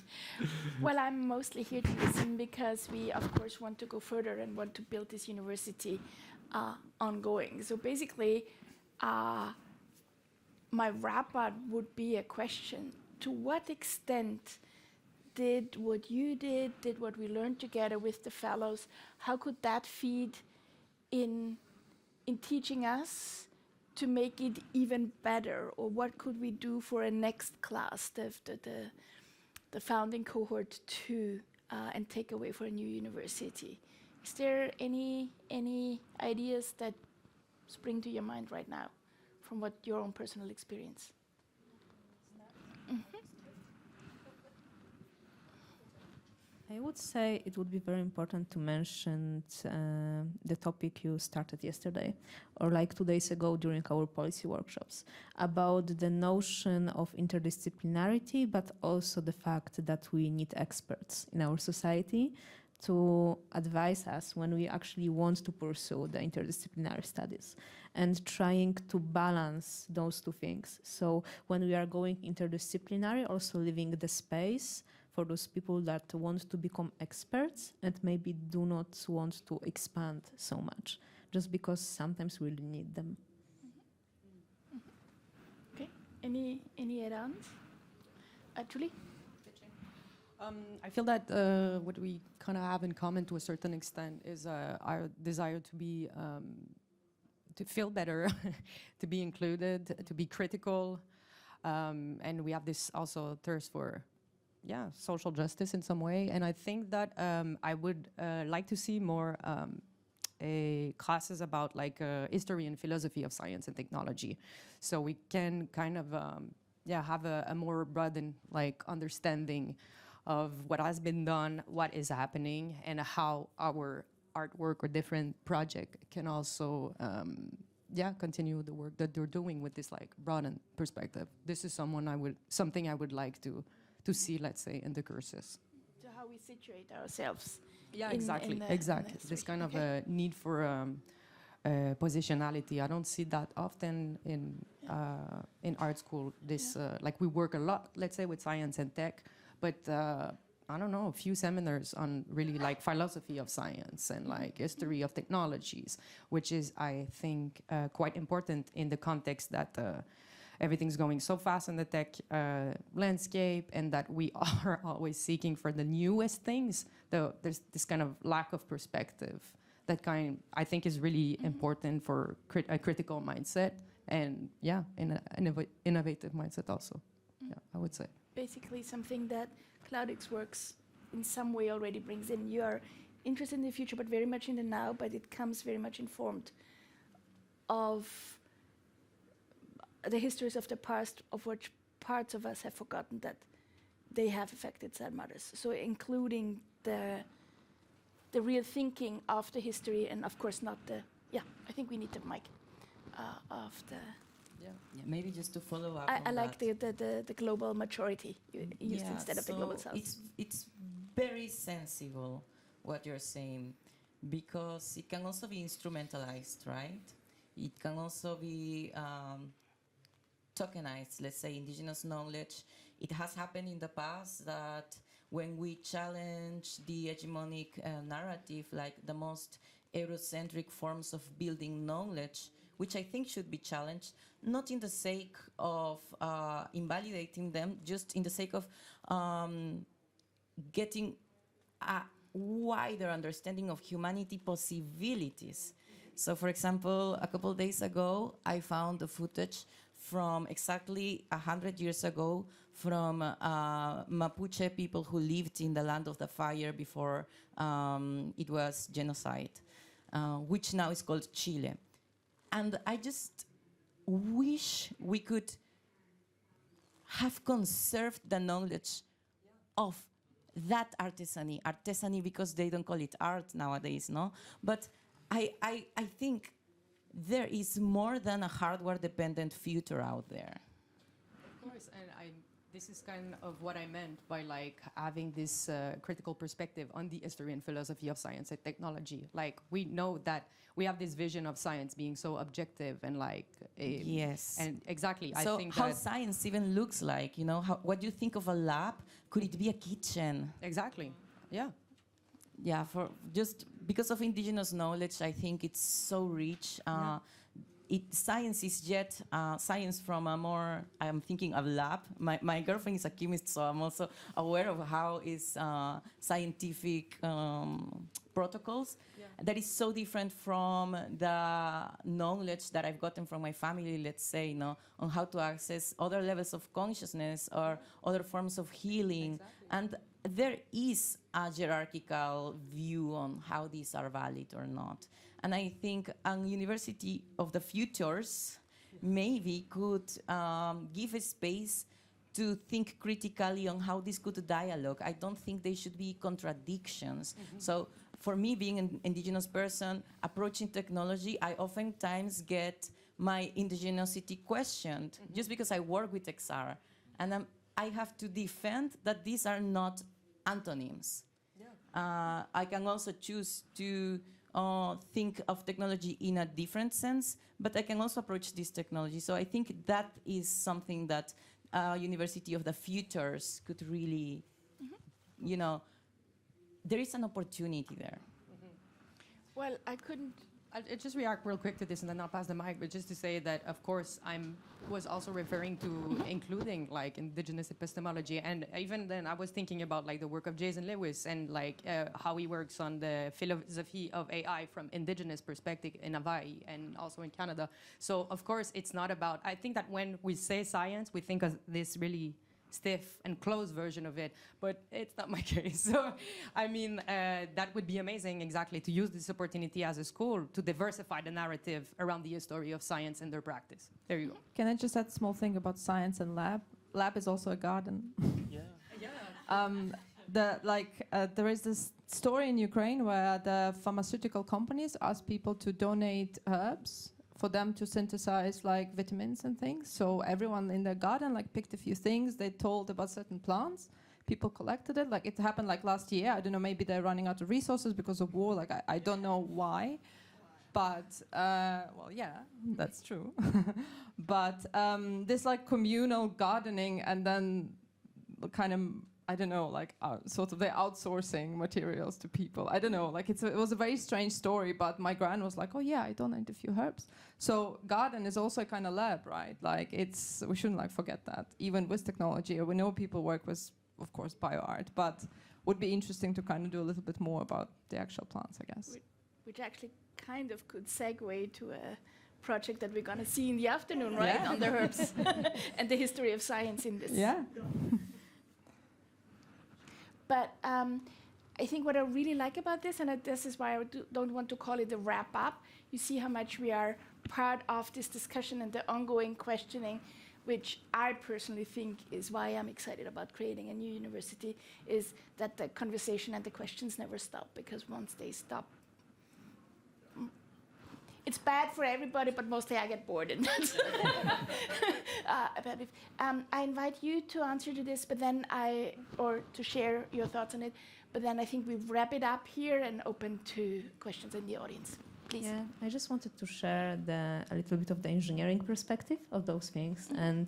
Well, I'm mostly here to listen because we, of course, want to go further and want to build this university ongoing. So basically, my wrap-up would be a question. To what extent did what you did what we learned together with the fellows, how could that feed in teaching us to make it even better, or what could we do for a next class, the founding cohort 2, and take away for a new university? Is there any ideas that spring to your mind right now from what your own personal experience? I would say it would be very important to mention the topic you started yesterday, or like 2 days ago during our policy workshops, about the notion of interdisciplinarity, but also the fact that we need experts in our society to advise us when we actually want to pursue the interdisciplinary studies, and trying to balance those two things. So when we are going interdisciplinary, also leaving the space for those people that want to become experts and maybe do not want to expand so much, just because sometimes we really need them. Okay, any add-ons? Julie? I feel that what we kind of have in common to a certain extent is our desire to be, to feel better, to be included, to be critical, and we have this also thirst for social justice in some way. And I think that I would like to see more classes about like history and philosophy of science and technology. So we can kind of have a more broad and like understanding of what has been done, what is happening, and how our artwork or different project can also continue the work that they're doing with this like broadened perspective. This is something I would like to see, let's say, in the courses. To how we situate ourselves. Yeah, exactly. This kind of a need for positionality. I don't see that often in art school. This like we work a lot, let's say, with science and tech, but I don't know, a few seminars on really like philosophy of science and like history of technologies, which is, I think, quite important in the context that everything's going so fast in the tech landscape, and that we are always seeking for the newest things. Though there's this kind of lack of perspective that I think is really important for a critical mindset, and an innovative mindset also. Yeah, I would say. Basically something that Cloudix Works in some way already brings in. You are interested in the future, but very much in the now, but it comes very much informed of the histories of the past, of which parts of us have forgotten that they have affected some others. So including the real thinking of the history, and of course not the, I think we need the mic of the... Yeah, maybe just to follow up I on like that. the global maturity you used instead of the global south. It's very sensible what you're saying, because it can also be instrumentalized, right? It can also be tokenized, let's say, indigenous knowledge. It has happened in the past that when we challenge the hegemonic narrative, like the most Eurocentric forms of building knowledge, which I think should be challenged, not in the sake of invalidating them, just in the sake of getting a wider understanding of humanity possibilities. So, for example, a couple of days ago, I found the footage from exactly 100 years ago from Mapuche people who lived in the land of the fire before it was genocide, which now is called Chile. And I just wish we could have conserved the knowledge of that artisany, because they don't call it art nowadays, no? But I think there is more than a hardware-dependent future out there. Of course, and this is kind of what I meant by like having this critical perspective on the history and philosophy of science and technology. Like we know that we have this vision of science being so objective and like yes, and exactly. So I think how that science even looks like, you know, what do you think of a lab? Could it be a kitchen? Exactly. Yeah. Yeah, for just because of indigenous knowledge, I think it's so rich. Science is yet science from a more, I'm thinking of lab. My girlfriend is a chemist, so I'm also aware of how is scientific protocols. That is so different from the knowledge that I've gotten from my family, let's say, you know, on how to access other levels of consciousness or other forms of healing. Exactly. And there is a hierarchical view on how these are valid or not. And I think a university of the futures maybe could give a space to think critically on how this could dialogue. I don't think there should be contradictions. So for me, being an indigenous person, approaching technology, I oftentimes get my indigenosity questioned just because I work with XR. And I have to defend that these are not antonyms. I can also choose to think of technology in a different sense, but I can also approach this technology. So I think that is something that University of the Futures could really, you know, there is an opportunity there. Well, I'll just react real quick to this and then I'll pass the mic, but just to say that, of course, was also referring to including like indigenous epistemology, and even then I was thinking about like the work of Jason Lewis and like how he works on the philosophy of AI from indigenous perspective in Hawaii and also in Canada. So of course it's not about, I think that when we say science, we think of this really stiff and closed version of it, but it's not my case. So, I mean, that would be amazing, exactly, to use this opportunity as a school to diversify the narrative around the history of science and their practice. There you go. Can I just add a small thing about science and lab? Lab is also a garden. There is this story in Ukraine where the pharmaceutical companies ask people to donate herbs for them to synthesize like vitamins and things. So everyone in their garden like picked a few things. They told about certain plants. People collected it. Like it happened like last year. I don't know, maybe they're running out of resources because of war. Like I don't know why. But, well, yeah, that's true. But this like communal gardening and then kind of, I don't know, like sort of the outsourcing materials to people. I don't know, like it was a very strange story, but my gran was like, oh yeah, I donated a few herbs. So garden is also a kind of lab, right? Like we shouldn't like forget that, even with technology. We know people work with, of course, bioart, but would be interesting to kind of do a little bit more about the actual plants, I guess. Which actually kind of could segue to a project that we're going to see in the afternoon, right? Yeah. On the herbs and the history of science in this. Yeah. But I think what I really like about this, and this is why I don't want to call it a wrap-up, you see how much we are part of this discussion and the ongoing questioning, which I personally think is why I'm excited about creating a new university, is that the conversation and the questions never stop, because once they stop, it's bad for everybody, but mostly I get bored. And that's I invite you to answer to this, but then or to share your thoughts on it. But then I think we wrap it up here and open to questions in the audience. Please. Yeah, I just wanted to share a little bit of the engineering perspective of those things, and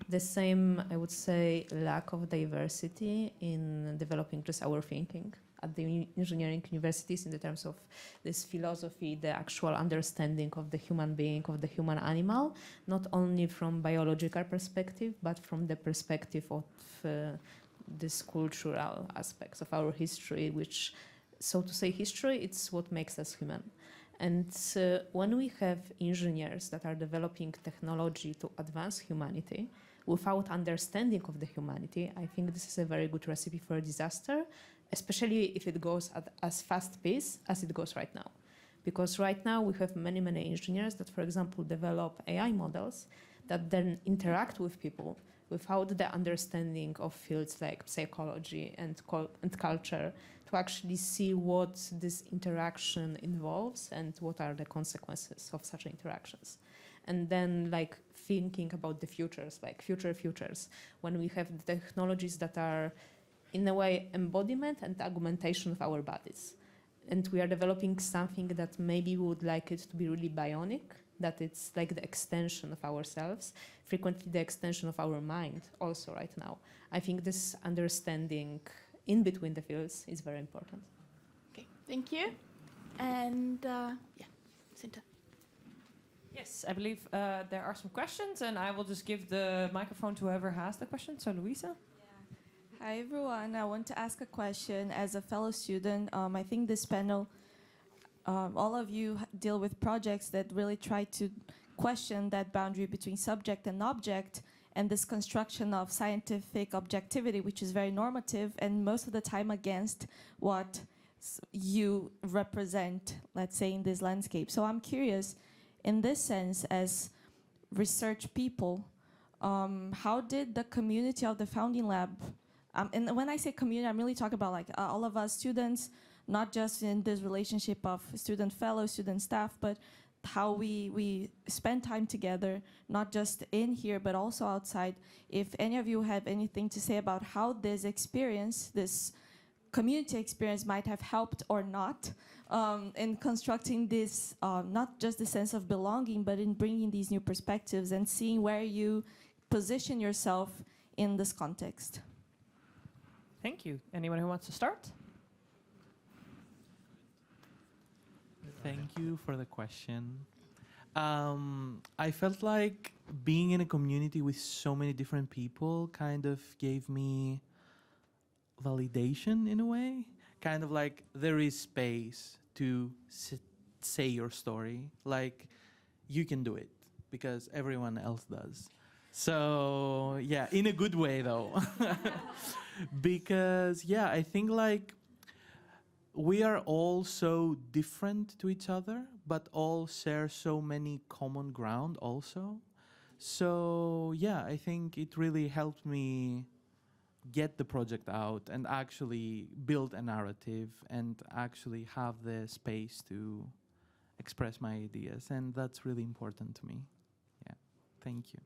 the same, I would say, lack of diversity in developing just our thinking at the engineering universities in the terms of this philosophy, the actual understanding of the human being, of the human animal, not only from biological perspective, but from the perspective of this cultural aspects of our history, which, so to say, history, it's what makes us human. And when we have engineers that are developing technology to advance humanity without understanding of the humanity, I think this is a very good recipe for a disaster, especially if it goes at as fast pace as it goes right now. Because right now we have many, many engineers that, for example, develop AI models that then interact with people without the understanding of fields like psychology and culture to actually see what this interaction involves and what are the consequences of such interactions. And then like thinking about the futures, like futures, when we have the technologies that are in a way embodiment and augmentation of our bodies. And we are developing something that maybe we would like it to be really bionic, that it's like the extension of ourselves, frequently the extension of our mind also right now. I think this understanding in between the fields is very important. Okay, thank you. And yeah, Sinta. Yes, I believe there are some questions, and I will just give the microphone to whoever has the question. So, Luisa. Hi, everyone. I want to ask a question as a fellow student. I think this panel, all of you deal with projects that really try to question that boundary between subject and object, and this construction of scientific objectivity, which is very normative and most of the time against what you represent, let's say, in this landscape. So I'm curious, in this sense, as research people, how did the community of the Founding Lab, and when I say community, I'm really talking about like all of us students, not just in this relationship of student fellow, student staff, but how we spend time together, not just in here, but also outside. If any of you have anything to say about how this experience, this community experience might have helped or not in constructing this, not just the sense of belonging, but in bringing these new perspectives and seeing where you position yourself in this context. Thank you. Anyone who wants to start? Thank you for the question. I felt like being in a community with so many different people kind of gave me validation in a way. Kind of like there is space to say your story. Like you can do it because everyone else does. So yeah, in a good way though. Because yeah, I think like we are all so different to each other, but all share so many common ground also. So yeah, I think it really helped me get the project out and actually build a narrative and actually have the space to express my ideas. And that's really important to me. Yeah, thank you.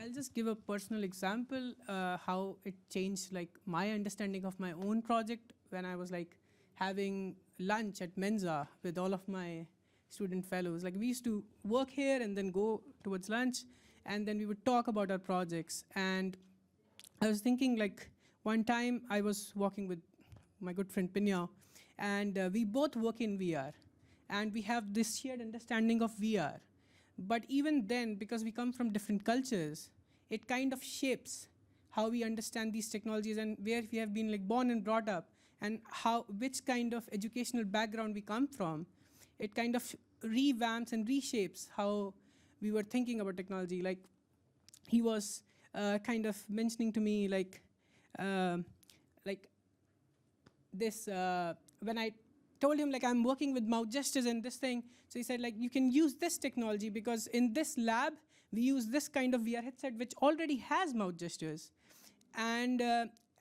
I'll just give a personal example how it changed like my understanding of my own project when I was like having lunch at Mensa with all of my student fellows. Like we used to work here and then go towards lunch, and then we would talk about our projects. And I was thinking, like, one time I was walking with my good friend Pinya, and we both work in VR, and we have this shared understanding of VR. But even then, because we come from different cultures, it kind of shapes how we understand these technologies and where we have been like born and brought up, and which kind of educational background we come from. It kind of revamps and reshapes how we were thinking about technology. Like he was kind of mentioning to me like this, when I told him like I'm working with mouth gestures and this thing, so he said like you can use this technology because in this lab we use this kind of VR headset which already has mouth gestures. And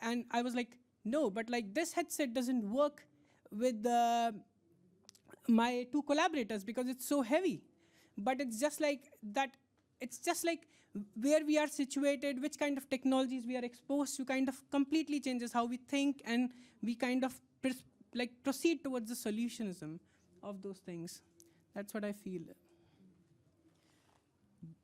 I was like, no, but like this headset doesn't work with my two collaborators because it's so heavy. But it's just like that, it's just like where we are situated, which kind of technologies we are exposed to kind of completely changes how we think, and we kind of proceed towards the solutionism of those things. That's what I feel.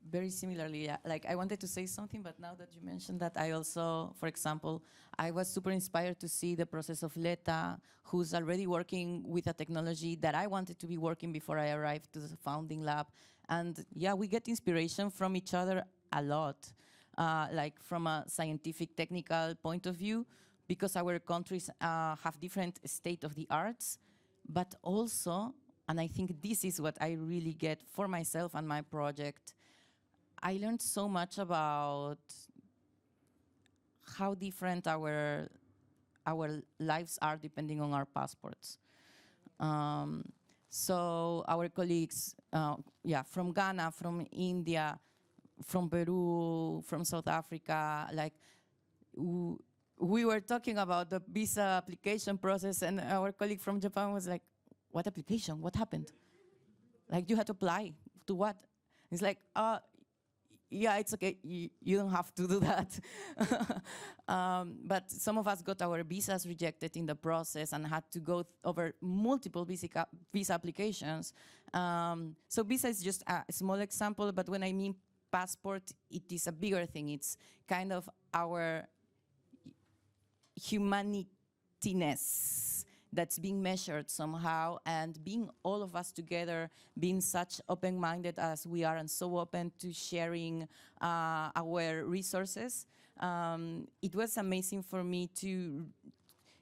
Very similarly, yeah. Like I wanted to say something, but now that you mentioned that, I also, for example, I was super inspired to see the process of Leta, who's already working with a technology that I wanted to be working before I arrived to the founding lab. And yeah, we get inspiration from each other a lot, like from a scientific, technical point of view, because our countries have different state of the arts, but also, and I think this is what I really get for myself and my project, I learned so much about how different our lives are depending on our passports. So our colleagues, from Ghana, from India, from Peru, from South Africa, like we were talking about the visa application process, and our colleague from Japan was like, "What application? What happened? Like you had to apply to what?" It's like, yeah, it's okay. You don't have to do that. But some of us got our visas rejected in the process and had to go over multiple visa applications. So visa is just a small example, but when I mean passport, it is a bigger thing. It's kind of our humanityness that's being measured somehow, and being all of us together, being such open-minded as we are and so open to sharing our resources. It was amazing for me to,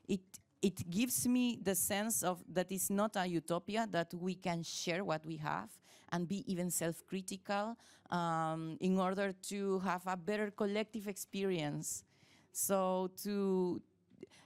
it gives me the sense of that it's not a utopia, that we can share what we have and be even self-critical in order to have a better collective experience. So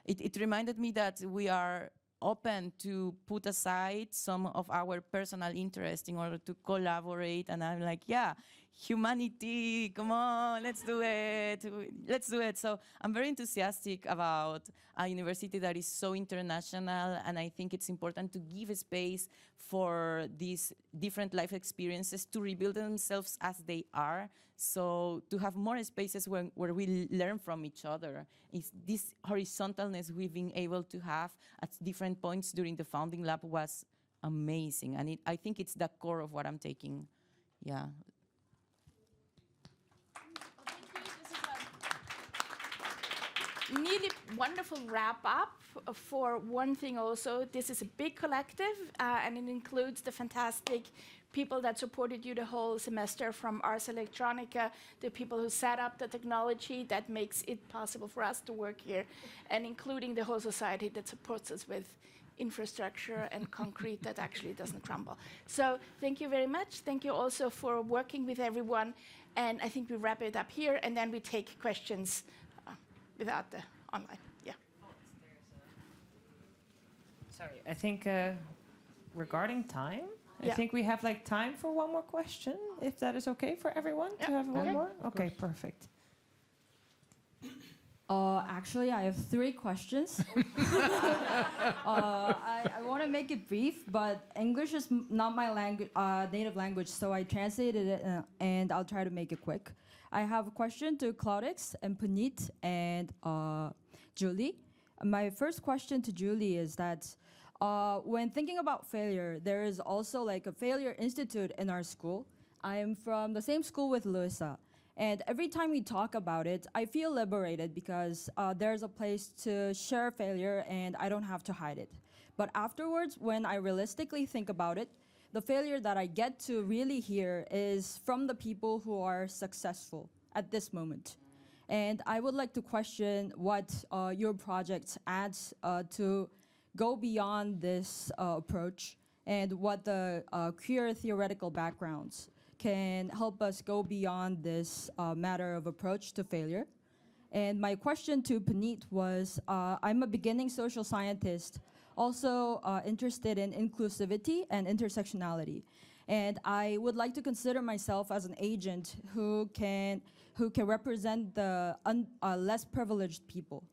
it reminded me that we are open to put aside some of our personal interest in order to collaborate. And I'm like, yeah, humanity, come on, let's do it. Let's do it. So I'm very enthusiastic about a university that is so international, and I think it's important to give a space for these different life experiences to rebuild themselves as they are. So to have more spaces where we learn from each other. It's this horizontalness we've been able to have at different points during the founding lab was amazing. And I think it's the core of what I'm taking. Yeah. Really wonderful wrap up. For one thing also, this is a big collective, and it includes the fantastic people that supported you the whole semester, from Ars Electronica, the people who set up the technology that makes it possible for us to work here, and including the whole society that supports us with infrastructure and concrete that actually doesn't crumble. So thank you very much. Thank you also for working with everyone. And I think we wrap it up here, and then we take questions without the online. Yeah. Sorry, I think regarding time, I think we have like time for one more question, if that is okay for everyone to have one more. Okay, perfect. Actually, I have 3 questions. I want to make it brief, but English is not my native language, so I translated it, and I'll try to make it quick. I have a question to Claudix and Puneet and Julie. My first question to Julie is that when thinking about failure, there is also like a failure institute in our school. I am from the same school with Louisa. And every time we talk about it, I feel liberated because there's a place to share failure and I don't have to hide it. But afterwards, when I realistically think about it, the failure that I get to really hear is from the people who are successful at this moment. And I would like to question what your project adds to go beyond this approach and what the queer theoretical backgrounds can help us go beyond this matter of approach to failure. And my question to Puneet was, I'm a beginning social scientist, also interested in inclusivity and intersectionality. And I would like to consider myself as an agent who can represent the less privileged people.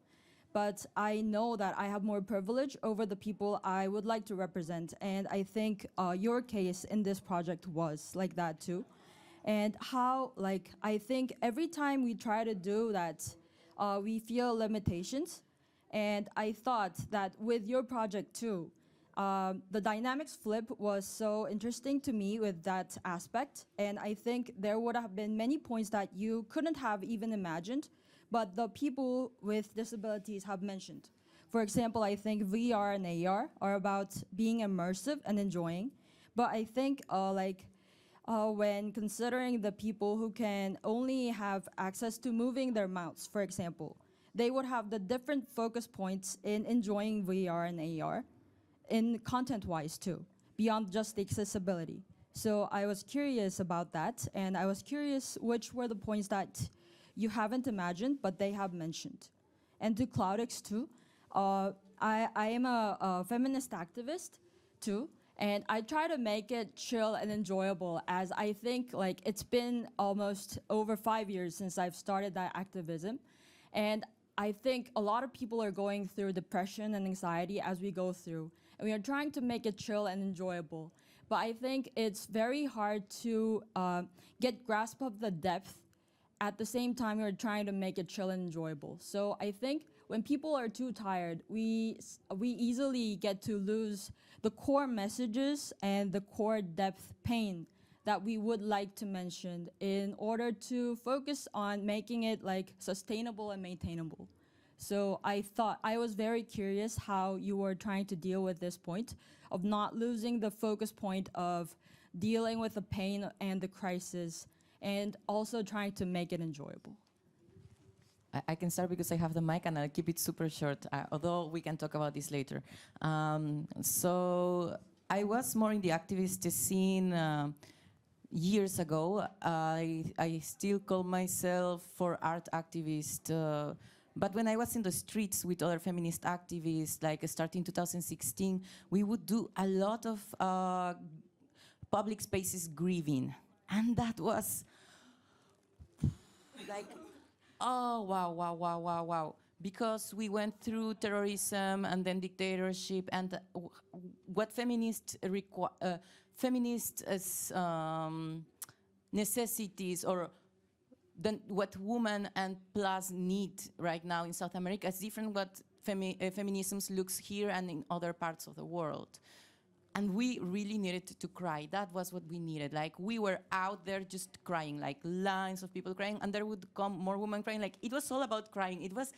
But I know that I have more privilege over the people I would like to represent. And I think your case in this project was like that too. And how, like, I think every time we try to do that, we feel limitations. And I thought that with your project too, the dynamics flip was so interesting to me with that aspect. And I think there would have been many points that you couldn't have even imagined, but the people with disabilities have mentioned. For example, I think VR and AR are about being immersive and enjoying. But I think when considering the people who can only have access to moving their mouths, for example, they would have the different focus points in enjoying VR and AR, in content-wise too, beyond just the accessibility. So I was curious about that, and I was curious which were the points that you haven't imagined, but they have mentioned. And to Cloudix too, I am a feminist activist too, and I try to make it chill and enjoyable, as I think like it's been almost over 5 years since I've started that activism. And I think a lot of people are going through depression and anxiety as we go through. And we are trying to make it chill and enjoyable. But I think it's very hard to get grasp of the depth. At the same time, we're trying to make it chill and enjoyable. So I think when people are too tired, we easily get to lose the core messages and the core depth pain that we would like to mention in order to focus on making it like sustainable and maintainable. So I was very curious how you were trying to deal with this point of not losing the focus point of dealing with the pain and the crisis and also trying to make it enjoyable. I can start because I have the mic and I'll keep it super short, although we can talk about this later. So I was more in the activist scene years ago. I still call myself for art activist, but when I was in the streets with other feminist activists, like starting 2016, we would do a lot of public spaces grieving. And that was like, oh, wow. Because we went through terrorism and then dictatorship, and what feminist necessities, or then what women and plus need right now in South America is different what feminism looks here and in other parts of the world. And we really needed to cry. That was what we needed. Like, we were out there just crying, like lines of people crying, and there would come more women crying. Like, it was all about crying. It was,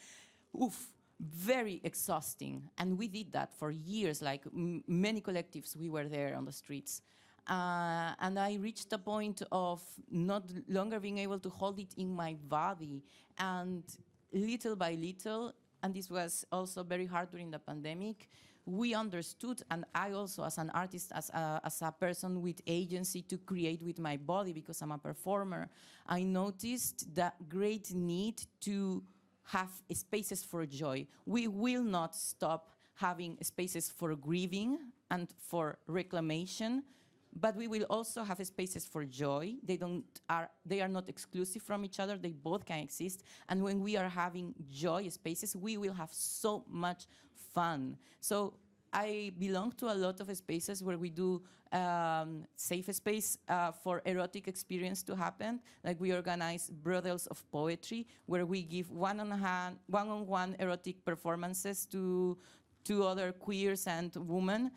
very exhausting. And we did that for years, like many collectives, we were there on the streets. And I reached a point of not longer being able to hold it in my body. And little by little, and this was also very hard during the pandemic, we understood, and I also, as an artist, as a person with agency to create with my body, because I'm a performer, I noticed that great need to have spaces for joy. We will not stop having spaces for grieving and for reclamation, but we will also have spaces for joy. They are not exclusive from each other. They both can exist. And when we are having joy spaces, we will have so much fun. So I belong to a lot of spaces where we do safe space for erotic experience to happen. Like we organize brothels of poetry where we give one-on-one erotic performances to other queers and women.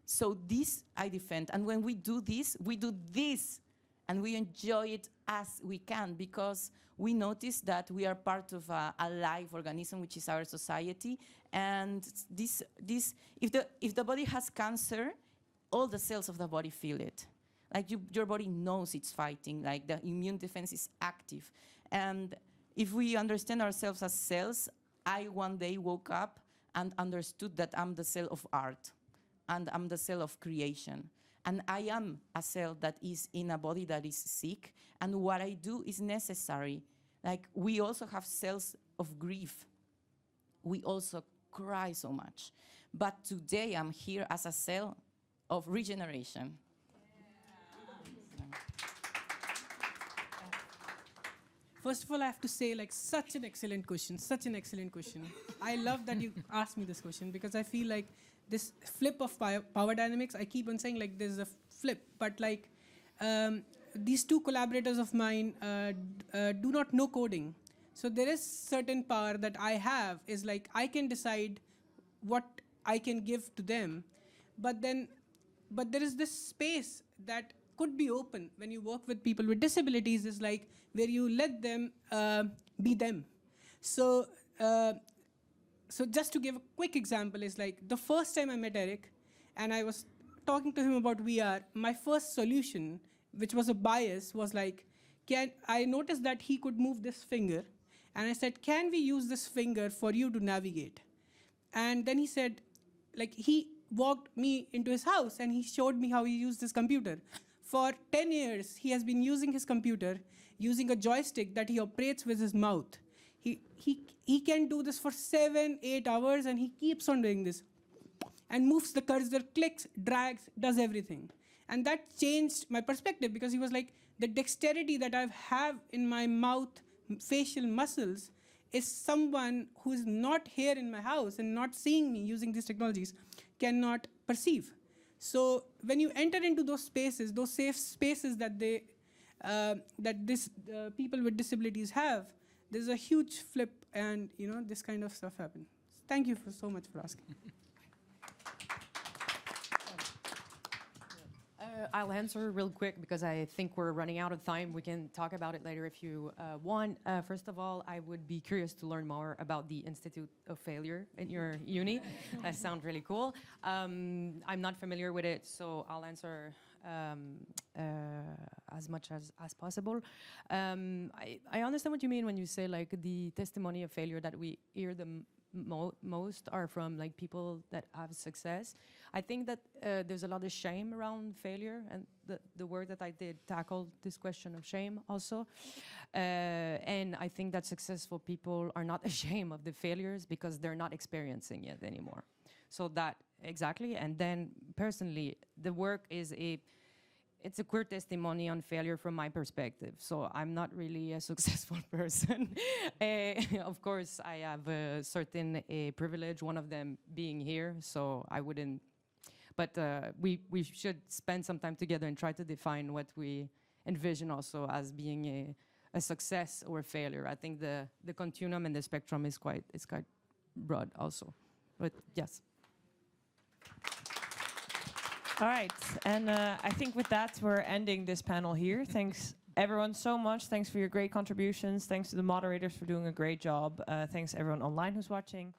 So this I defend. And when we do this, and we enjoy it as we can, because we notice that we are part of a live organism, which is our society. And if the body has cancer, all the cells of the body feel it. Like your body knows it's fighting, like the immune defense is active. And if we understand ourselves as cells, I one day woke up and understood that I'm the cell of art, and I'm the cell of creation. And I am a cell that is in a body that is sick, and what I do is necessary. Like, we also have cells of grief. We also cry so much. But today I'm here as a cell of regeneration. First of all, I have to say, like, such an excellent question. I love that you asked me this question, because I feel like this flip of power dynamics, I keep on saying, like, there's a flip, but, like, these two collaborators of mine do not know coding. So there is certain power that I have, is like, I can decide what I can give to them, but there is this space that could be open when you work with people with disabilities, is like where you let them be them. So just to give a quick example, is like the first time I met Eric and I was talking to him about VR, my first solution, which was a bias, was like, I noticed that he could move this finger, and I said, can we use this finger for you to navigate? And then he said, like, he walked me into his house and he showed me how he used his computer. For 10 years, he has been using his computer, using a joystick that he operates with his mouth. He can do this for 7-8 hours, and he keeps on doing this and moves the cursor, clicks, drags, does everything. And that changed my perspective, because he was like, the dexterity that I have in my mouth, facial muscles, is someone who is not here in my house and not seeing me using these technologies cannot perceive. So when you enter into those spaces, those safe spaces that people with disabilities have, there's a huge flip, and this kind of stuff happens. Thank you so much for asking. I'll answer real quick because I think we're running out of time. We can talk about it later if you want. First of all, I would be curious to learn more about the Institute of Failure in your uni. That sounds really cool. I'm not familiar with it, so I'll answer as much as possible. I understand what you mean when you say, like, the testimony of failure that we hear the most are from, like, people that have success. I think that there's a lot of shame around failure, and the work that I did tackled this question of shame also. And I think that successful people are not ashamed of the failures because they're not experiencing it anymore. So that, exactly. And then personally, the work is it's a queer testimony on failure from my perspective. So I'm not really a successful person. Of course, I have a certain privilege, one of them being here, so I wouldn't. But we should spend some time together and try to define what we envision also as being a success or a failure. I think the continuum and the spectrum is quite broad also. But yes. All right, and I think with that, we're ending this panel here. Thanks, everyone, so much. Thanks for your great contributions. Thanks to the moderators for doing a great job. Thanks, everyone online who's watching.